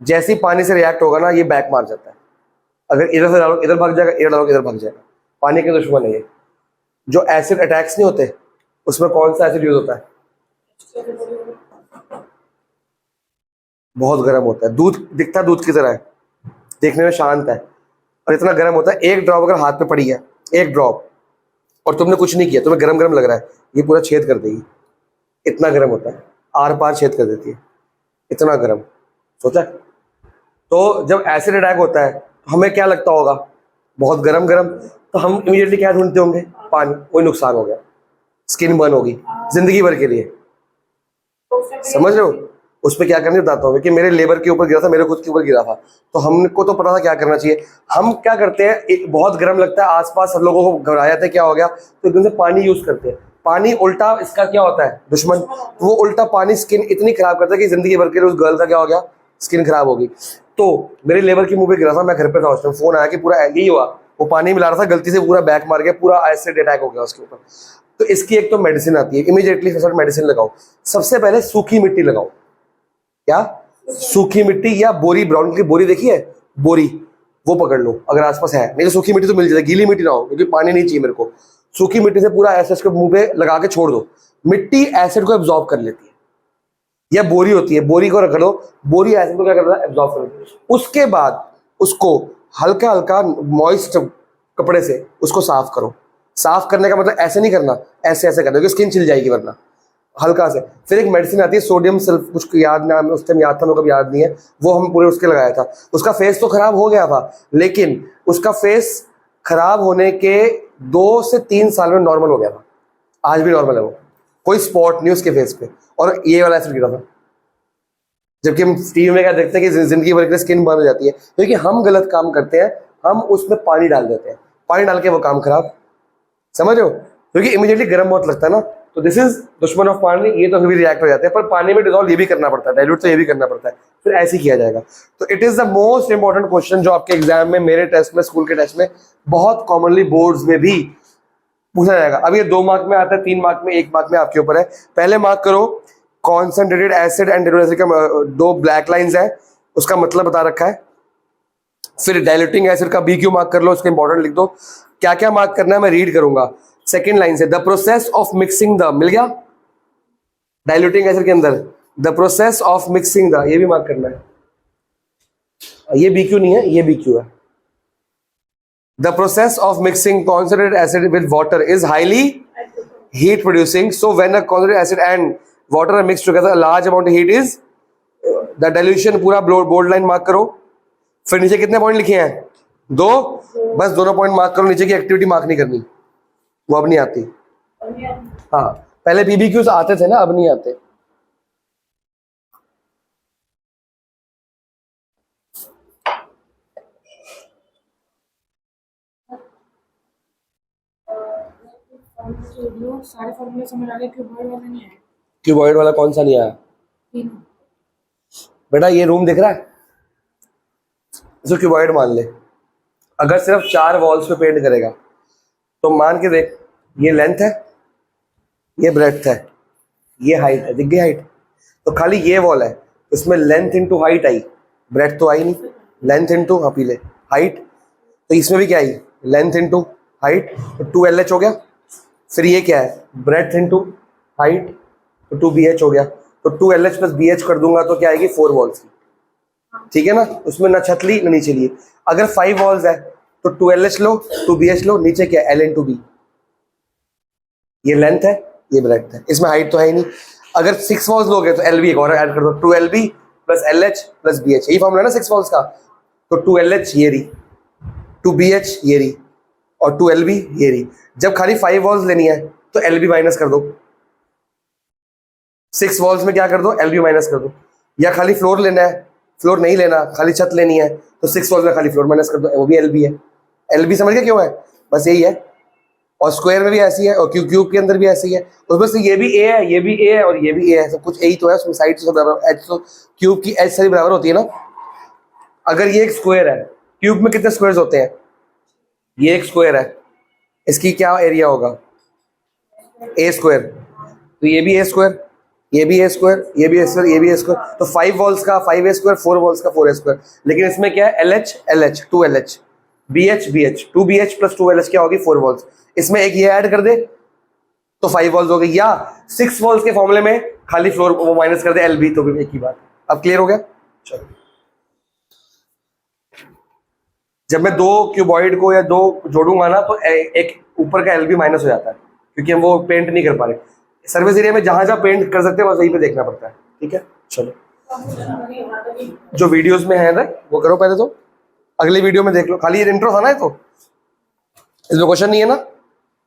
जैसे ही पानी से रिएक्ट होगा ना, ये बैक मार जाता है। अगर इधर से डालो इधर भाग जाएगा, इधर डालो इधर भाग जाएगा। पानी के दुश्मन है ये। जो एसिड अटैक्स नहीं होते उसमें कौन सा एसिड यूज होता है? बहुत गर्म होता है, दूध दिखता है दूध की तरह है, देखने में शांत है, और इतना गर्म होता है। एक ड्रॉप अगर हाथ पे पड़ी है, एक ड्रॉप, और तुमने कुछ नहीं किया, तुम्हें गरम गरम लग रहा है, ये पूरा छेद कर देगी। इतना गर्म होता है, आर पार छेद कर देती है, इतना गर्म। सोचा? तो जब एसिड अटैक होता है तो हमें क्या लगता होगा? बहुत गरम गरम। तो हम इमीडिएटली क्या ढूंढते होंगे? पानी। कोई नुकसान हो गया, स्किन बर्न होगी जिंदगी भर के लिए, तो उससे फिर समझ रहे हो? उस पर क्या करने बताता हूँ कि मेरे लेबर के ऊपर गिरा था, मेरे खुद के ऊपर गिरा था, तो हमको तो पता था क्या करना चाहिए। हम क्या करते हैं, बहुत गर्म लगता है, आसपास सब लोगों को घबरा जाता है क्या हो गया, तो एकदम से पानी यूज करते हैं। पानी उल्टा इसका क्या होता है? दुश्मन। तो वो उल्टा पानी स्किन इतनी खराब करता है कि जिंदगी भर के लिए उस गर्ल का क्या हो गया? स्किन खराब होगी। तो मेरे लेबर के मुंह पे गिरा था, मैं घर पे था उस टाइम, फोन आया कि पूरा यही हुआ, वो पानी मिला रहा था, गलती से पूरा बैक मार गया, पूरा एसिड अटैक हो गया उसके ऊपर। तो इसकी एक तो मेडिसिन आती है, इमीडिएटली फटाफट मेडिसिन लगाओ। सबसे पहले सूखी मिट्टी लगाओ। क्या? सूखी मिट्टी या बोरी, ब्राउन की बोरी देखी है? बोरी, वो पकड़ लो अगर आसपास है, नहीं तो सूखी मिट्टी तो मिल जाती है, गीली मिट्टी ना हो, क्योंकि पानी नहीं चाहिए मेरे को। सूखी मिट्टी से पूरा एसिड के मुंह पे लगा के छोड़ दो, मिट्टी एसिड को एब्जॉर्ब कर लेती है। या बोरी होती है, बोरी को रख दो, बोरी एसिड को क्या करता है? एब्जॉर्ब कर लेती है। उसके बाद उसको हल्का हल्का मॉइस्ट कपड़े से उसको साफ करो। साफ करने का मतलब ऐसे नहीं करना, ऐसे ऐसे करना, क्योंकि स्किन छिल जाएगी वरना। हल्का से। फिर एक मेडिसिन आती है सोडियम सल्फ, कुछ याद नाम, उस टाइम याद था, मेरे को याद नहीं है, वो हम पूरे उसके लगाया था। उसका फेस तो खराब हो गया था, लेकिन उसका फेस खराब होने के 2 से 3 साल में नॉर्मल हो गया था। आज भी नॉर्मल है वो, कोई स्पॉट नहीं उसके फेस पे, और ये वाला एसिड गिरा था। जबकि हम टीवी में क्या देखते हैं कि जिंदगी भर की स्किन बर्न हो जाती है, क्योंकि हम गलत काम करते हैं, हम उसमें पानी डाल देते हैं, पानी डाल के वो काम खराब। समझ रहे हो? क्योंकि इमीडिएटली गर्म बहुत लगता है ना, तो दिस इज दुश्मन ऑफ पानी। ये तो भी रिएक्ट हो जाते हैं, पर पानी में डिजॉल्व ये भी करना पड़ता है, डाइल्यूट तो ये भी करना पड़ता है, फिर ऐसे ही किया जाएगा। तो it is the most important question जो आपके एग्जाम में, मेरे टेस्ट में, स्कूल के टेस्ट में, बहुत कॉमनली बोर्ड्स में भी पूछा जाएगा। अब ये 2 मार्क में आता है, 3 मार्क में, 1 मार्क में, आपके ऊपर है। पहले मार्क करो, कॉन्सेंट्रेटेड एसिड एंड एसिड का 2 ब्लैक लाइंस है, उसका मतलब बता रखा है। फिर डाइल्यूटिंग एसिड का BQ मार्क कर लो, उसका इंपॉर्टेंट लिख दो। क्या क्या मार्क करना है मैं रीड करूंगा। सेकेंड लाइन से the process of mixing the, मिल गया? डाइल्यूटिंग एसिड के अंदर the process of mixing the, ये भी मार्क करना है। ये BQ नहीं है, ये BQ है। The process of mixing concentrated acid with water is highly heat producing, so when a concentrated acid and water are mixed together, a large amount of heat is the dilution। पूरा bold line mark करो। फिर नीचे कितने point लिखे हैं? 2, बस दोनों point mark करो, नीचे की एक्टिविटी मार्क नहीं करनी, वो अब नहीं आती। हाँ, पहले BBQs आते थे ना, अब नहीं आते। सारे फॉर्मूले समझ आ गए, क्यूबॉइड वाला नहीं है। क्यूबॉइड वाला कौन सा नहीं आया? तीनों। बेटा ये रूम दिख रहा है, इसको क्यूबॉइड मान ले। अगर सिर्फ 4 वॉल्स पे पेंट करेगा तो मान के देख, ये लेंथ है, ये ब्रेड्थ है, ये हाइट है, दिख गई हाइट? तो खाली ये वॉल है, उसमें length into height I, breadth तो आई नहीं। लेंथ इंटू, हाँ पीले, हाइट, तो इसमें भी क्या आई? लेंथ इंटू हाइट, तो 2LH हो गया। फिर ये क्या है? ब्रेड्थ इंटू हाइट, तो 2BH हो गया। तो 2LH प्लस BH कर दूंगा तो क्या आएगी? 4 वॉल्स की। ठीक है ना? उसमें ना छत ली ना नीचे लिए। अगर 5 वॉल्स है तो 2LH लो, 2BH लो, नीचे क्या? L into B। ये लेंथ है, ये ब्रेड्थ है, इसमें हाइट तो है ही नहीं। अगर 6 वॉल्स लोगे तो LB एक और ऐड कर दो, 2LB plus LH plus BH, यही फॉर्मूला है ना 6 वॉल्स का। तो 2LH ये रही, 2BH ये रही, और 2LB ये रही। जब खाली 5 वॉल्स लेनी है तो LB माइनस कर दो, 6 वॉल्स में क्या कर दो? LB माइनस कर दो। या खाली फ्लोर लेना है, फ्लोर नहीं लेना, खाली छत लेनी है, तो 6 वॉल्स में खाली फ्लोर माइनस कर दो, वो भी LB है। LB समझ गया क्यों है? बस यही है। और स्क्वायर में भी ऐसी है, और क्यूब के अंदर भी ऐसी है। उसमें से ये भी A है, ये भी A है, और ये भी A है, सब कुछ A ही तो है। उसमें साइड तो बराबर, एज तो क्यूब की एज सारी बराबर होती है ना। अगर ये एक स्क्वायर है, क्यूब में कितने स्क्वायर्स होते हैं? ये एक स्क्वायर है, इसकी क्या एरिया होगा? A square. तो ये भी A स्क्वायर, ये भी A स्क्वायर, ये भी A स्क्वायर, ये भी A स्क्वायर। तो 5 वॉल्स का 5A स्क्वायर, 4 वॉल्स का 4A स्क्वायर। लेकिन इसमें क्या है? LH LH, 2LH, BH BH, 2BH plus 2LH क्या होगी? 4 वॉल्स। इसमें एक ये ऐड कर दे तो 5 वॉल्स हो गई, या 6 वॉल्स के फॉर्मूले में खाली फ्लोर वो माइनस कर दे LB, तो भी एक ही बात। अब क्लियर हो गया? चलो, जब मैं 2 क्यूबॉइड को या 2 जोड़ूंगा ना, तो एक ऊपर का LB माइनस हो जाता है, क्योंकि हम वो पेंट नहीं कर पा रहे। सर्विस एरिया में जहां जहां पेंट कर सकते हैं बस वहीं पे देखना पड़ता है। ठीक है, चलो, जो वीडियोस में है ना वो करो पहले, तो अगली वीडियो में देख लो। खाली ये इंट्रो था ना, ये तो इसमें क्वेश्चन नहीं है ना?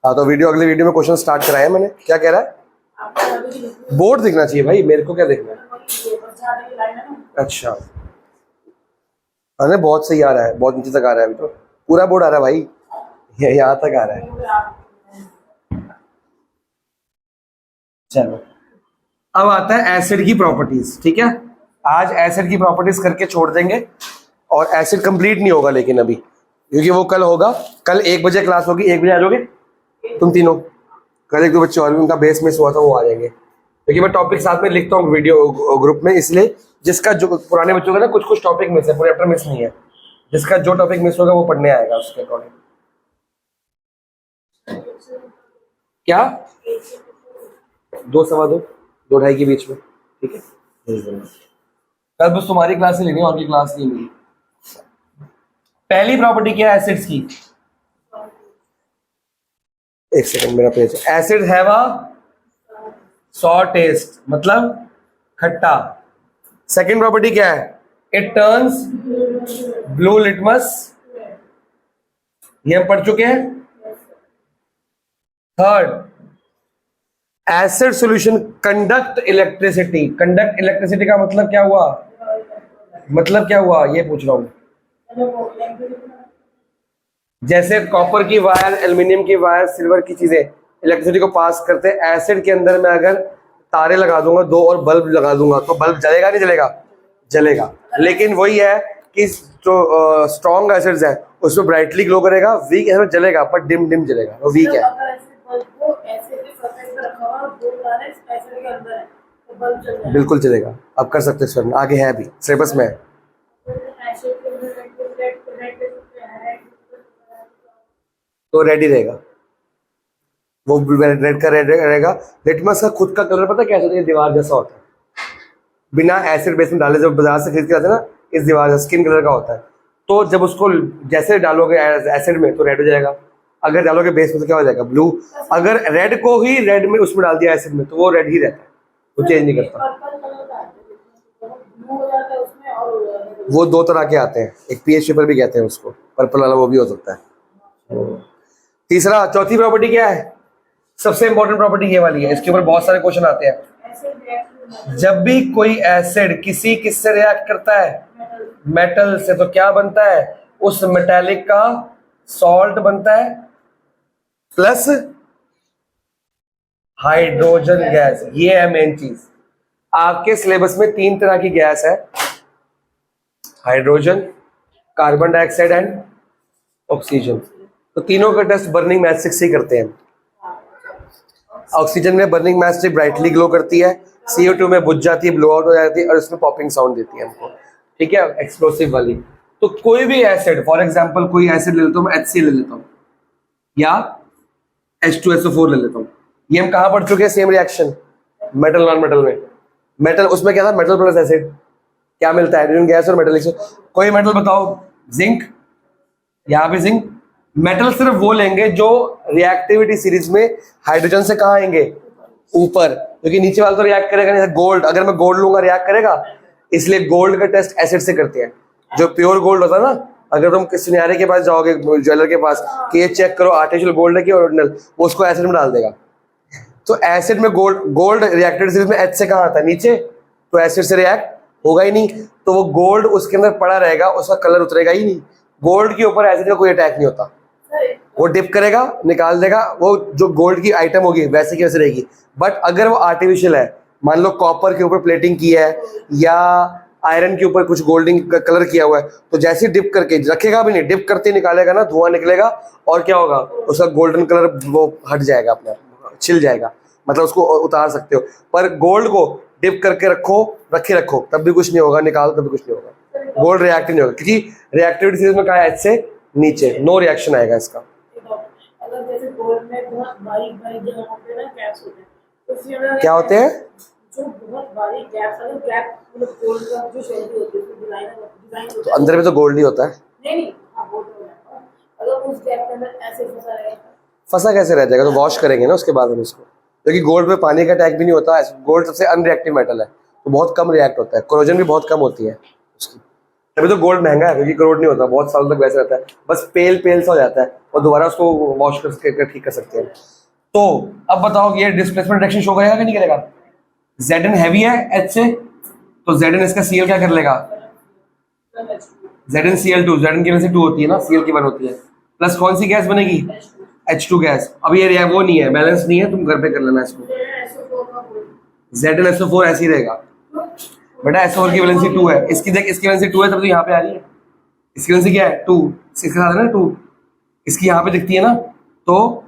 हाँ तो वीडियो, अगले वीडियो में क्वेश्चन स्टार्ट कराया मैंने। क्या कह रहा है? आपका अभी भी बोर्ड दिखना चाहिए भाई, मेरे को क्या देखना है? बस जाने की लाइन है ना। अच्छा, अरे बहुत सही आ रहा है, बहुत नीचे तक आ रहा है, अभी तो पूरा बोर्ड आ रहा है भाई, ये यहाँ तक आ रहा है। चलो अब आता है एसिड की प्रॉपर्टीज। ठीक है, आज एसिड की प्रॉपर्टीज करके छोड़ देंगे, और एसिड कंप्लीट नहीं होगा लेकिन अभी, क्योंकि वो कल होगा। कल 1 बजे क्लास होगी, 1 बजे आ जाओगे तुम तीनों? कल 1-2 बच्चे और भी उनका बेस मिस हुआ था, वो आ जाएंगे, क्योंकि मैं टॉपिक साथ में लिखता हूँ वीडियो ग्रुप में, इसलिए जिसका जो पुराने बच्चों का ना कुछ कुछ टॉपिक मिस है, पूरे चैप्टर मिस नहीं है, जिसका जो टॉपिक मिस होगा वो पढ़ने आएगा उसके अकॉर्डिंग। क्या 2 सवा 2, 2-2:30 के बीच में, ठीक है? कल बस तुम्हारी क्लास ही लेनी है, और की क्लास नहीं मिली। पहली प्रॉपर्टी क्या है एसिड्स की? एक सेकंड, मेरा page. Acid have a sour taste, मतलब खट्टा। सेकंड प्रॉपर्टी क्या है? इट टर्न्स ब्लू लिटमस, ये हम पढ़ चुके हैं। Third, acid solution conduct electricity. Conduct electricity का मतलब क्या हुआ? मतलब क्या हुआ ये पूछ रहा हूं। जैसे कॉपर की वायर, एल्युमिनियम की वायर, सिल्वर की चीजें इलेक्ट्रिसिटी को पास करते हैं, एसिड के अंदर मैं अगर तारे लगा दूंगा 2 और बल्ब लगा दूंगा तो बल्ब जलेगा नहीं जलेगा? जलेगा। लेकिन वही है कि जो स्ट्रॉन्ग एसिड्स है उसमें ब्राइटली ग्लो करेगा, वीक एसिड जलेगा पर डिम डिम जलेगा, वो वीक है। बिल्कुल चलेगा, अब कर सकते हैं सर, आगे है अभी सिलेबस में है। तो रेड ही रहेगा, वो रेड का रेड रहेगा। लिटमस का खुद का कलर पता कैसा होता है? दीवार जैसा होता है, बिना एसिड बेस में डाले, जब बाजार से खरीद के आते हैं ना, इस दीवार स्किन कलर का होता है। तो जब उसको जैसे डालोगे एसिड में तो रेड हो जाएगा, अगर डालोगे बेस में तो क्या हो जाएगा? ब्लू। अगर रेड को ही रेड में उसमें डाल दिया एसिड में तो वो रेड ही रहता है, वो चेंज नहीं करता। वो 2 तरह के आते हैं, एक पीएच पेपर भी कहते हैं उसको, पर्पल वाला वो भी हो सकता है। तीसरा, चौथी प्रॉपर्टी क्या है? सबसे इंपॉर्टेंट प्रॉपर्टी ये वाली है, इसके ऊपर बहुत सारे क्वेश्चन आते हैं। जब भी कोई एसिड किससे रिएक्ट करता है? मेटल से, तो क्या बनता है? उस मेटेलिक का सॉल्ट बनता है प्लस हाइड्रोजन गैस। ये है मेन चीज। आपके सिलेबस में 3 तरह की गैस है, hydrogen, carbon dioxide and oxygen. तो तीनों का टेस्ट बर्निंग मैट्रिक्स से करते हैं। ऑक्सीजन में बर्निंग मैट्रिक्स ब्राइटली ग्लो करती है, CO2 में बुझ जाती है, ब्लो आउट हो जाती है, और इसमें पॉपिंग साउंड देती है हमको, ठीक है, एक्सप्लोसिव वाली। तो कोई भी एसिड, फॉर एग्जांपल कोई एसिड ले लेता हूँ, HCl ले लेता हूँ या H2SO4 ले लेता हूँ, ये हम कहाँ पढ़ चुके हैं? Same reaction metal non metal में। मेटल उसमें क्या था? मेटल प्लस एसिड, क्या मिलता है? हाइड्रोजन गैस और मेटल। कोई मेटल बताओ? जिंक, यहाँ पे जिंक। मेटल सिर्फ वो लेंगे जो रिएक्टिविटी सीरीज में हाइड्रोजन से कहाँ आएंगे? ऊपर, क्योंकि नीचे वाला तो रिएक्ट करेगा नहीं। गोल्ड, अगर मैं गोल्ड लूंगा रिएक्ट करेगा, इसलिए गोल्ड का टेस्ट एसिड से करते हैं। जो प्योर गोल्ड होता है ना, अगर तुम किसी सुनियारे के पास जाओगे, ज्वेलर के पास, कि ये चेक करो आर्टिफिशियल गोल्ड है कि ओरिजिनल, वो उसको एसिड में डाल देगा। तो एसिड में गोल्ड रिएक्टेड सीरीज में H से कहाँ आता है? नीचे, तो एसिड से रिएक्ट होगा ही नहीं, तो वो गोल्ड उसके अंदर पड़ा रहेगा, उसका कलर उतरेगा ही नहीं। गोल्ड के ऊपर एसिड का कोई अटैक नहीं होता, वो डिप करेगा, निकाल देगा, वो जो गोल्ड की आइटम होगी वैसे की वैसे रहेगी। बट अगर वो आर्टिफिशियल है, मान लो कॉपर के ऊपर प्लेटिंग की है या आयरन के ऊपर कुछ गोल्डिंग का कलर किया हुआ है, तो जैसे डिप करके रखेगा भी नहीं, डिप करते निकालेगा ना, धुआं निकलेगा, और क्या होगा? उसका गोल्डन कलर वो हट जाएगा, अपने छिल जाएगा, मतलब उसको उतार सकते हो। पर गोल्ड को डिप करके रखो तब भी कुछ नहीं होगा, निकालो तब भी कुछ नहीं होगा, गोल्ड रिएक्ट नहीं होगा, क्योंकि रिएक्टिविटी सीरीज में कहा है H से नीचे, नो रिएक्शन आएगा इसका। अगर जैसे गोल्ड में बहुत बारीक बारीक जगह होते हैं ना, गैप्स होते हैं, तो उसमें क्या होते हैं? जो बहुत बारीक गैप्स, अगर गैप मतलब गोल्ड का जो शेल होती है, उसमें डिजाइन तो अंदर में तो गोल्ड नहीं होता है। नहीं, हाँ गोल्ड होता है। अगर उस गैप के अंदर ऐसे फंसा रहेगा, फंसा कैसे रह जाएगा? तो वॉश करेंगे ना उसके बाद हम इसको, क्योंकि गोल्ड में पानी का अटैक भी नहीं होता है। गोल्ड सबसे अनरिएक्टिव मेटल है, तो बहुत कम रिएक्ट होता है, कोरोजन भी बहुत कम होती है उसकी, तभी तो गोल्ड महंगा है, क्योंकि करोड नहीं होता, बहुत सालों तक वैसे रहता है, बस पेल सा हो जाता है। और दोबारा उसको वॉश कर ठीक कर सकते हैं। तो अब बताओ ये डिस्प्लेसमेंट डायरेक्शन शो करेगा कि नहीं करेगा? Zn हैवी है H से, तो Zn इसका Cl क्या कर लेगा? Zn Cl2, Zn की वजह से 2 होती है ना, Cl की 1 होती है, प्लस कौन सी गैस बनेगी? H2 gas. अब ये वो नहीं है, बैलेंस नहीं है, तुम घर पे कर लेना इसको। ZnSO4 ऐसे ही रहेगा बेटा, SO4 की वैलेंसी 2 है, इसकी देख, इसकी वैलेंसी 2 है, तब तो यहाँ पे आ रही है, इसकी वैलेंसी क्या है? 2, इसके साथ है ना 2, इसकी यहाँ पे दिखती है ना, तो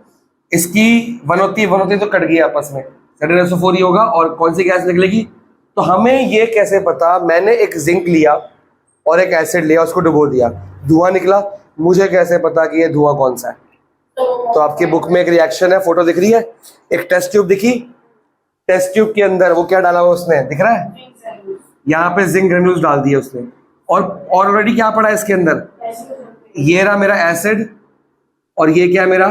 इसकी 1 होती है तो कट गई आपस में, ZnSO4 ही होगा, और कौन सी गैस निकलेगी? तो हमें ये कैसे पता? मैंने एक जिंक लिया और एक एसिड लिया, उसको डुबो दिया, धुआं निकला, मुझे कैसे पता कि ये धुआं कौन सा है? तो आपकी बुक में एक रिएक्शन है, फोटो दिख रही है, एक टेस्ट ट्यूब दिखी, टेस्ट ट्यूब के अंदर वो क्या डाला हुआ उसने, दिख रहा है? यहाँ पे जिंक ग्रेन्यूल्स डाल दिए उसने, और ऑलरेडी क्या पड़ा है इसके अंदर? ये रहा मेरा एसिड, और ये क्या है मेरा?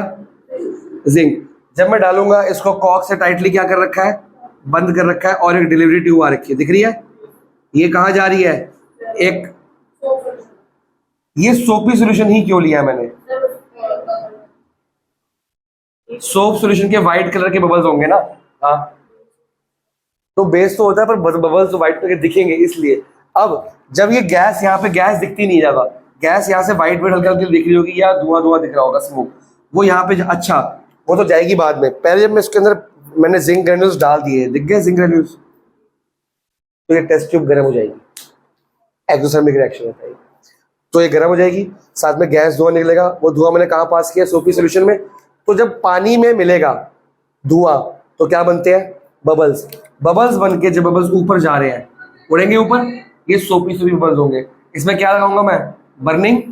जिंक। जब मैं डालूंगा इसको, कॉक से टाइटली क्या कर रखा है? बंद कर रखा है, और एक डिलीवरी ट्यूब आ रखी है, दिख रही है? ये कहाँ जा रही है? एक, ये सोपी सोल्यूशन ही क्यों लिया मैंने? सोप सोल्यूशन के व्हाइट कलर के बबल्स होंगे ना, हाँ, तो बेस तो होता है, पर बबल्स तो व्हाइट कलर के दिखेंगे इसलिए। अब जब ये गैस, यहाँ पे गैस दिखती नहीं ज्यादा, गैस यहाँ से व्हाइट व्हाइट हल्का हल्की दिख रही होगी, या धुआं धुआं दिख रहा होगा, स्मोक, वो यहाँ पे, अच्छा वो तो जाएगी बाद में, पहले जब मैं इसके अंदर मैंने जिंक ग्रेन्यूल्स डाल दिए, दिख गए जिंक ग्रेन्यूल्स, तो ये टेस्ट ट्यूब गर्म हो जाएगी, एक्सोथर्मिक रिएक्शन होता है, तो ये गर्म हो जाएगी, साथ में गैस धुआं निकलेगा, वो धुआं मैंने कहाँ पास किया? सोपी सोल्यूशन में। तो जब पानी में मिलेगा धुआं, तो क्या बनते हैं? बबल्स। बबल्स बन के, जब बबल्स ऊपर जा रहे हैं, उड़ेंगे ऊपर, ये सोपी बबल्स होंगे। इसमें क्या लगाऊंगा मैं? बर्निंग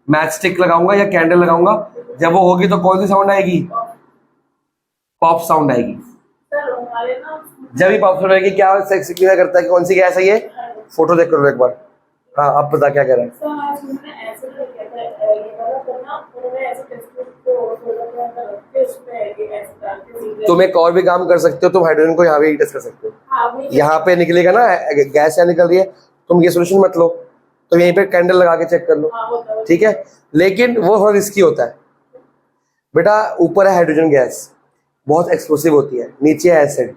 मैच स्टिक लगाऊंगा या कैंडल लगाऊंगा, जब वो होगी तो कौन सी साउंड आएगी? पॉप साउंड आएगी। जब भी पॉप साउंड आएगी, क्या सिग्निफाई करता है कि कौन सी गैस है ये? फोटो देख कर लो एक बार। हाँ, आप बता क्या कह रहे हैं? तुम एक और भी काम कर सकते हो, तुम हाइड्रोजन को यहाँ पे टेस्ट कर सकते हो, यहाँ पे निकलेगा ना गैस, यहाँ निकल रही है, तुम ये सोल्यूशन मत लो, तो यहीं पे कैंडल लगा के चेक कर लो, ठीक है? लेकिन वो थोड़ा रिस्की होता है बेटा, ऊपर है हाइड्रोजन गैस, बहुत एक्सप्लोसिव होती है, नीचे है एसिड,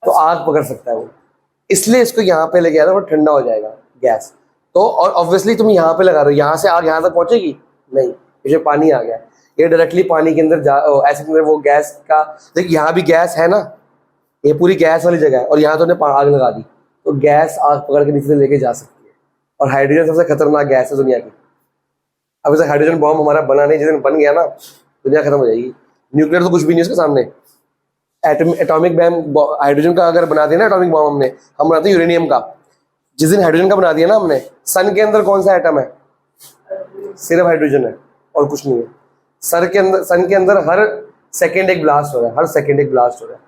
तो आग पकड़ सकता है वो, इसलिए इसको यहाँ पे लेके आना, वो ठंडा हो जाएगा गैस। तो और ऑब्वियसली तुम यहाँ पे लगा रहे हो, यहाँ से आग यहाँ तक पहुंचेगी नहीं, पीछे पानी आ गया, ये डायरेक्टली पानी के अंदर एसिड के अंदर, वो गैस का, देखिए यहाँ भी गैस है ना, ये पूरी गैस वाली जगह है, और यहाँ तो उन्हें आग लगा दी, तो गैस आग पकड़ के नीचे से लेके जा सकती है। और हाइड्रोजन सबसे खतरनाक गैस है दुनिया की। अब ऐसा हाइड्रोजन बॉम्ब हमारा बना नहीं, जिस दिन बन गया ना दुनिया खत्म हो जाएगी। न्यूक्लियर तो कुछ भी नहीं उसके सामने, एटॉमिक बम, हाइड्रोजन का अगर बना दिया ना एटॉमिक बम, हम बनाते हैं यूरेनियम का, जिस दिन हाइड्रोजन का बना दिया ना हमने, सन के अंदर कौन सा एटम है? सिर्फ हाइड्रोजन है और कुछ नहीं है। सन के अंदर हर सेकंड एक ब्लास्ट हो रहा है, हर सेकंड एक ब्लास्ट हो रहा है।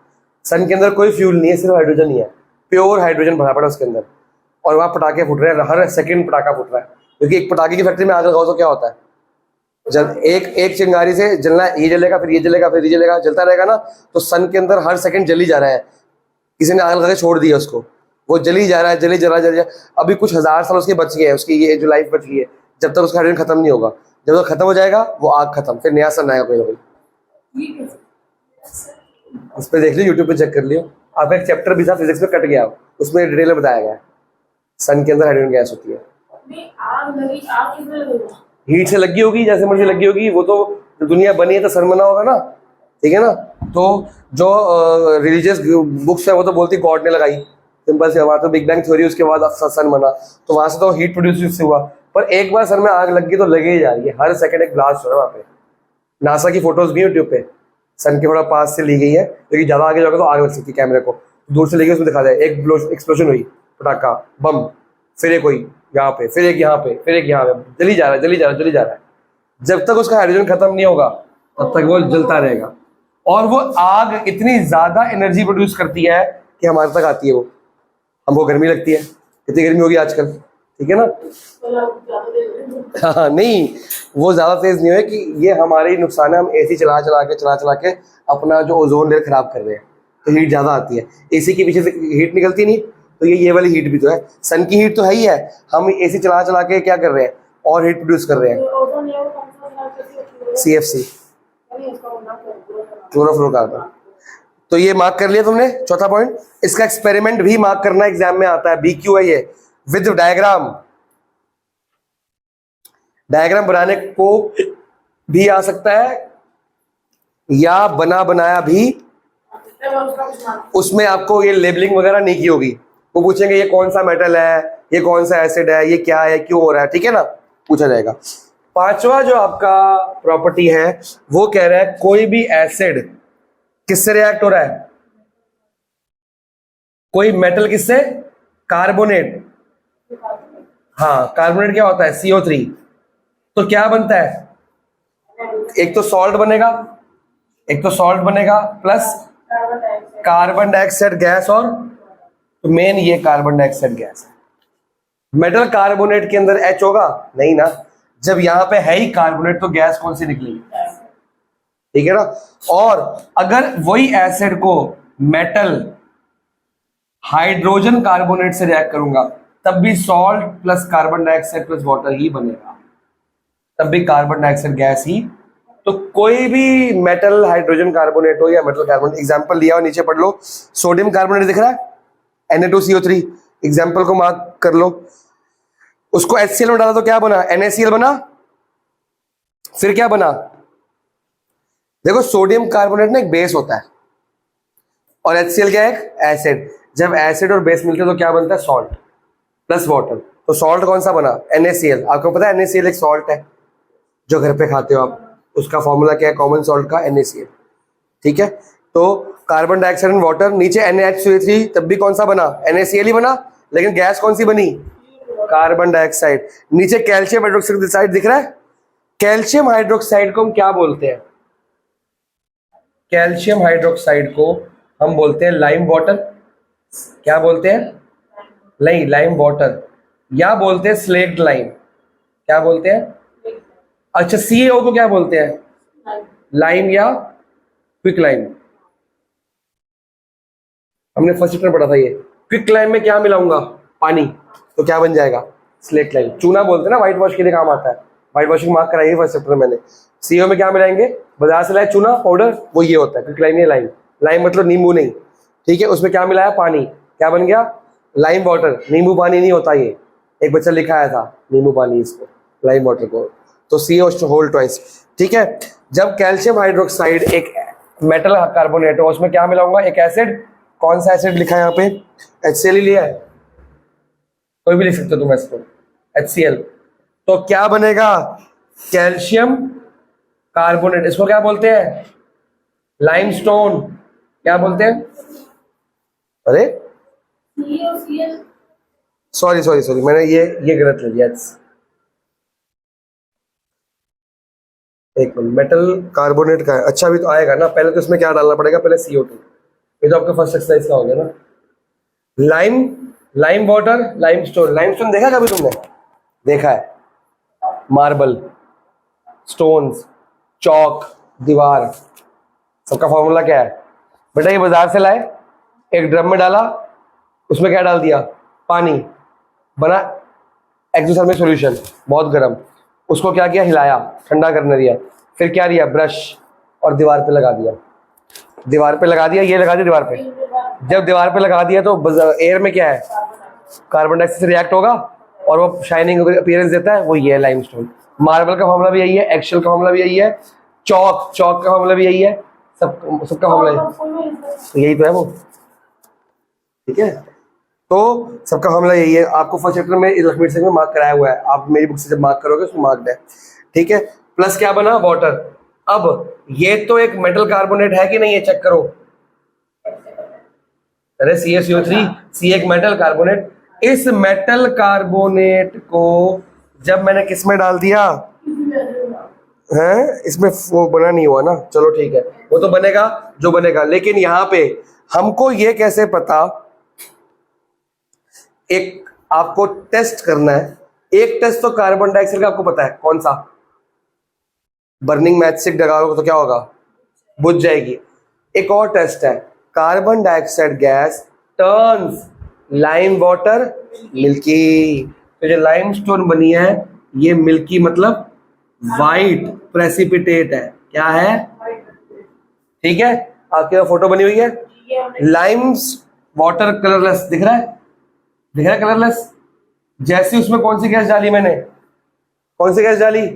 सन के अंदर कोई फ्यूल नहीं है, सिर्फ हाइड्रोजन ही है, प्योर हाइड्रोजन भरा पड़ा उसके अंदर, और वहाँ पटाखे फुट रहे हैं, हर सेकंड पटाखा फुट रहा है, क्योंकि एक पटाखे की फैक्ट्री में आग लगाओ तो क्या होता है? जब एक चिंगारी से जलना, ये जलेगा, फिर ये जलेगा, फिर ये जलेगा, जलता रहेगा ना, तो सन के अंदर हर सेकंड जल ही जा रहा है, किसी ने आग लगा के छोड़ दिया उसको, वो जली जा रहा है, जली जा रहा है। अभी कुछ हजार साल उसके बच गए हैं, उसकी ये जो लाइफ बच गई है, जब तक उसका हाइड्रोजन खत्म नहीं होगा, जब वो खत्म हो जाएगा वो आग खत्म, फिर नया सन आएगा कोई ना कोई। उस पर देख लियो, यूट्यूब पे चेक कर लियो, आपका एक चैप्टर भी था फिजिक्स में, कट गया, उसमें डिटेल में बताया गया है सन के अंदर हाइड्रोजन गैस होती है। हीट से लगी होगी, जैसे मर्जी लगी होगी, वो तो दुनिया बनी है तो सन बना होगा ना, ठीक है ना? तो जो रिलीजियस बुक्स है वो तो बोलती गॉड ने लगाई, सिंपल सी बात, तो बिग बैंग थ्योरी, उसके बाद सन बना, तो वहां से तो हीट प्रोड्यूस हुआ, पर एक बार सन में आग लग गई तो लगे ही जा रही है, हर सेकंड एक ब्लास्ट हो रहा है वहाँ पे। नासा की फोटोज भी यूट्यूब पे सन के थोड़ा पास से ली गई है, क्योंकि ज्यादा आगे जाओगे तो आग लग सकती है, कैमरे को दूर से लेके उसमें दिखा जाए, एक एक्सप्लोजन हुई, पटाखा बम, फिर एक कोई यहाँ पे, फिर एक यहाँ पे, फिर एक यहाँ पे, जली जा रहा है, जली जा रहा है, जली जा रहा है। जब तक उसका हाइड्रोजन खत्म नहीं होगा तब तक वो जलता रहेगा, और वो आग इतनी ज्यादा एनर्जी प्रोड्यूस करती है कि हमारे तक आती है, वो हमको गर्मी लगती है, कितनी गर्मी होगी आजकल, ठीक है ना? हाँ नहीं, वो ज्यादा तेज नहीं है कि ये हमारे ही नुकसान है, हम एसी चला चला के अपना जो ओजोन लेयर खराब कर रहे हैं, तो हीट ज्यादा आती है, एसी के पीछे से हीट निकलती नहीं, तो ये वाली हीट भी तो है, सन की हीट तो है ही है, हम एसी चला के क्या कर रहे हैं और हीट प्रोड्यूस कर रहे हैं। CFC, नहीं इसका होना क्लोरोफ्लोरोकार्बन। तो ये मार्क कर लिया तुमने चौथा पॉइंट। इसका एक्सपेरिमेंट भी मार्क करना एग्जाम में आता है, BQ है ये, विद डायग्राम। डायग्राम बनाने को भी आ सकता है या बना बनाया भी, उसमें आपको ये लेबलिंग वगैरह नहीं की होगी। वो पूछेंगे ये कौन सा मेटल है, ये कौन सा एसिड है, ये क्या है, क्यों हो रहा है, ठीक है ना, पूछा जाएगा। पांचवा जो आपका प्रॉपर्टी है वो कह रहा है कोई भी एसिड किससे रिएक्ट हो रहा है, कोई मेटल किससे, कार्बोनेट। हाँ, कार्बोनेट क्या होता है, CO3। तो क्या बनता है, एक तो सॉल्ट बनेगा, प्लस कार्बन डाइऑक्साइड गैस, और तो मेन ये कार्बन डाइऑक्साइड गैस है। मेटल कार्बोनेट के अंदर H होगा नहीं ना, जब यहां पे है ही कार्बोनेट तो गैस कौन सी निकलेगी, ठीक है ना। और अगर वही एसिड को मेटल हाइड्रोजन कार्बोनेट से रिएक्ट करूंगा तब भी salt plus carbon dioxide plus water ही बनेगा, तब भी कार्बन डाइऑक्साइड गैस ही। तो कोई भी मेटल हाइड्रोजन कार्बोनेट हो या मेटल कार्बोनेट, एग्जांपल लिया हो नीचे पढ़ लो। सोडियम कार्बोनेट दिख रहा है, Na2CO3, एग्जांपल को मार्क कर लो। उसको HCl में डाला तो क्या बना, NaCl बना। फिर क्या बना, देखो सोडियम कार्बोनेट ना एक बेस होता है और HCl क्या है, एक एसिड। जब एसिड और बेस मिलते हैं तो क्या बनता है, सॉल्ट प्लस वाटर। तो सॉल्ट कौन सा बना, NaCl। आपको पता है NaCl एक सॉल्ट है जो घर पे खाते हो आप, उसका फॉर्मूला क्या है, कॉमन सॉल्ट का NaCl, ठीक है। तो कार्बन डाइऑक्साइड एंड वाटर, नीचे NaHCl3, तब भी कौन सा बना, NaCl ही बना, लेकिन गैस कौन सी बनी, कार्बन डाइऑक्साइड। नीचे कैल्शियम हाइड्रोक्साइड दिख रहा है, कैल्शियम हाइड्रोक्साइड को हम क्या बोलते हैं, कैल्शियम हाइड्रोक्साइड को हम बोलते हैं लाइम वाटर। क्या बोलते हैं, नहीं लाइम वाटर, या बोलते हैं स्लेक्ट लाइम। क्या बोलते हैं, अच्छा CaO को क्या बोलते हैं, लाइम या क्विक लाइम। हमने फर्स्ट चैप्टर में पढ़ा था ये। क्विक लाइम में क्या मिलाऊंगा, पानी, तो क्या बन जाएगा, स्लेट लाइम। चूना बोलते हैं ना, व्हाइट वॉश के लिए काम आता है, व्हाइट वॉशिंग मार्क कराई है फर्स्ट चैप्टर में मैंने। CO में क्या मिलाएंगे, बाजार से लाए चूना पाउडर, वो ये होता है क्विक लाइम या लाइम। लाइम मतलब नींबू नहीं, ठीक है। उसमें क्या मिलाया, पानी, क्या बन गया, लाइम वाटर। नींबू पानी नहीं होता ये, एक बच्चा लिखाया था नींबू पानी इसको, लाइम वाटर को। तो CO होल ट्वाइस, ठीक है। जब कैल्शियम हाइड्रोक्साइड एक मेटल कार्बोनेट हो, उसमें क्या मिलाऊंगा, एक एसिड। कौन सा एसिड लिखा है यहाँ पे, HCl ही लिया है, कोई भी लिख सकते हो तुम इसको, HCl। तो क्या बनेगा, कैल्शियम कार्बोनेट। इसको क्या बोलते हैं, लाइमस्टोन। क्या बोलते हैं, अरे सॉरी मैंने ये गलत ले लिया। एक मिनट, मेटल कार्बोनेट का है, अच्छा अभी तो आएगा ना, पहले तो इसमें क्या डालना पड़ेगा, पहले CO2। ये तो आपका फर्स्ट एक्सरसाइज का हो गया ना। लाइम वाटर, लाइमस्टोन देखा कभी तुमने, देखा है, मार्बल, स्टोन्स, चौक, दीवार, सबका फॉर्मूला क्या है बेटा, ये बाजार से लाए, एक ड्रम में डाला, उसमें क्या डाल दिया, पानी, बना एक्सोथर्मिक सॉल्यूशन, बहुत गर्म। उसको क्या किया, हिलाया, ठंडा करने दिया, फिर क्या दिया, ब्रश, और दीवार पे लगा दिया, ये लगा दिया दीवार पे। जब दीवार पे लगा दिया तो एयर में क्या है, कार्बन डाइऑक्साइड से रिएक्ट होगा और वो शाइनिंग अपीयरेंस देता है, वो ये है लाइमस्टोन। मार्बल का फॉर्मूला भी यही है, एक्सेल का फॉर्मूला भी यही है, चौक का फॉर्मूला भी यही है, सबका फॉर्मूला यही तो है वो, ठीक है। तो सबका फॉर्मूला यही है। आपको फर्स्ट चैप्टर में लक्ष्मी सिंह में मार्क कराया हुआ है, आप मेरी बुक से जब मार्क करोगे उसमें मार्क है, ठीक है। प्लस क्या बना, वाटर। अब ये तो एक मेटल कार्बोनेट है कि नहीं, ये चेक करो, अरे CaCO3, C एक मेटल कार्बोनेट। इस मेटल कार्बोनेट को जब मैंने किस में डाल दिया है, इसमें वो बना नहीं हुआ ना, चलो ठीक है, वो तो बनेगा जो बनेगा। लेकिन यहाँ पे हमको ये कैसे पता, एक आपको टेस्ट करना है। एक टेस्ट तो कार्बन डाइऑक्साइड का आपको पता है, कौन सा, बर्निंग मैच स्टिक लगाओगे तो क्या होगा, बुझ जाएगी। एक और टेस्ट है, carbon dioxide gas turns lime water milky. तो जो लाइमस्टोन बनी है ये मिल्की मतलब वाइट प्रेसिपिटेट है। क्या है? ठीक है, आपके पास फोटो बनी हुई है। ये हमने लाइम्स वाटर कलरलेस दिख रहा है, दिख रहा है कलरलेस। जैसी उसमें कौन सी गैस डाली मैंने, कौन सी गैस डाली,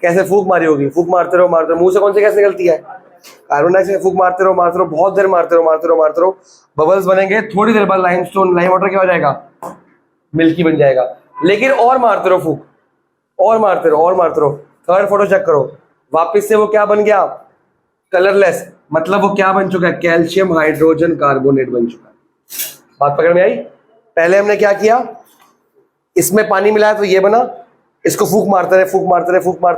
कैसे फूंक मारी होगी, फूंक मारते रहो, मुंह से कौन सी गैस निकलती है, कार्बन डाइऑक्साइड। फूंक मारते रहो, बहुत देर मारते रहो, बबल्स बनेंगे। थोड़ी देर बाद लाइम वाटर क्या हो जाएगा, मिल्की बन जाएगा। लेकिन और मारते रहो फूंक, और मारते रहो। थर्ड फोटो चेक करो, वापिस से वो क्या बन गया, कलरलेस। मतलब वो क्या बन चुका है, कैल्शियम हाइड्रोजन कार्बोनेट बन चुका है। बात पकड़ में आई? पहले हमने क्या किया, इसमें पानी मिलाया तो ये बना, इसको फूंक मारते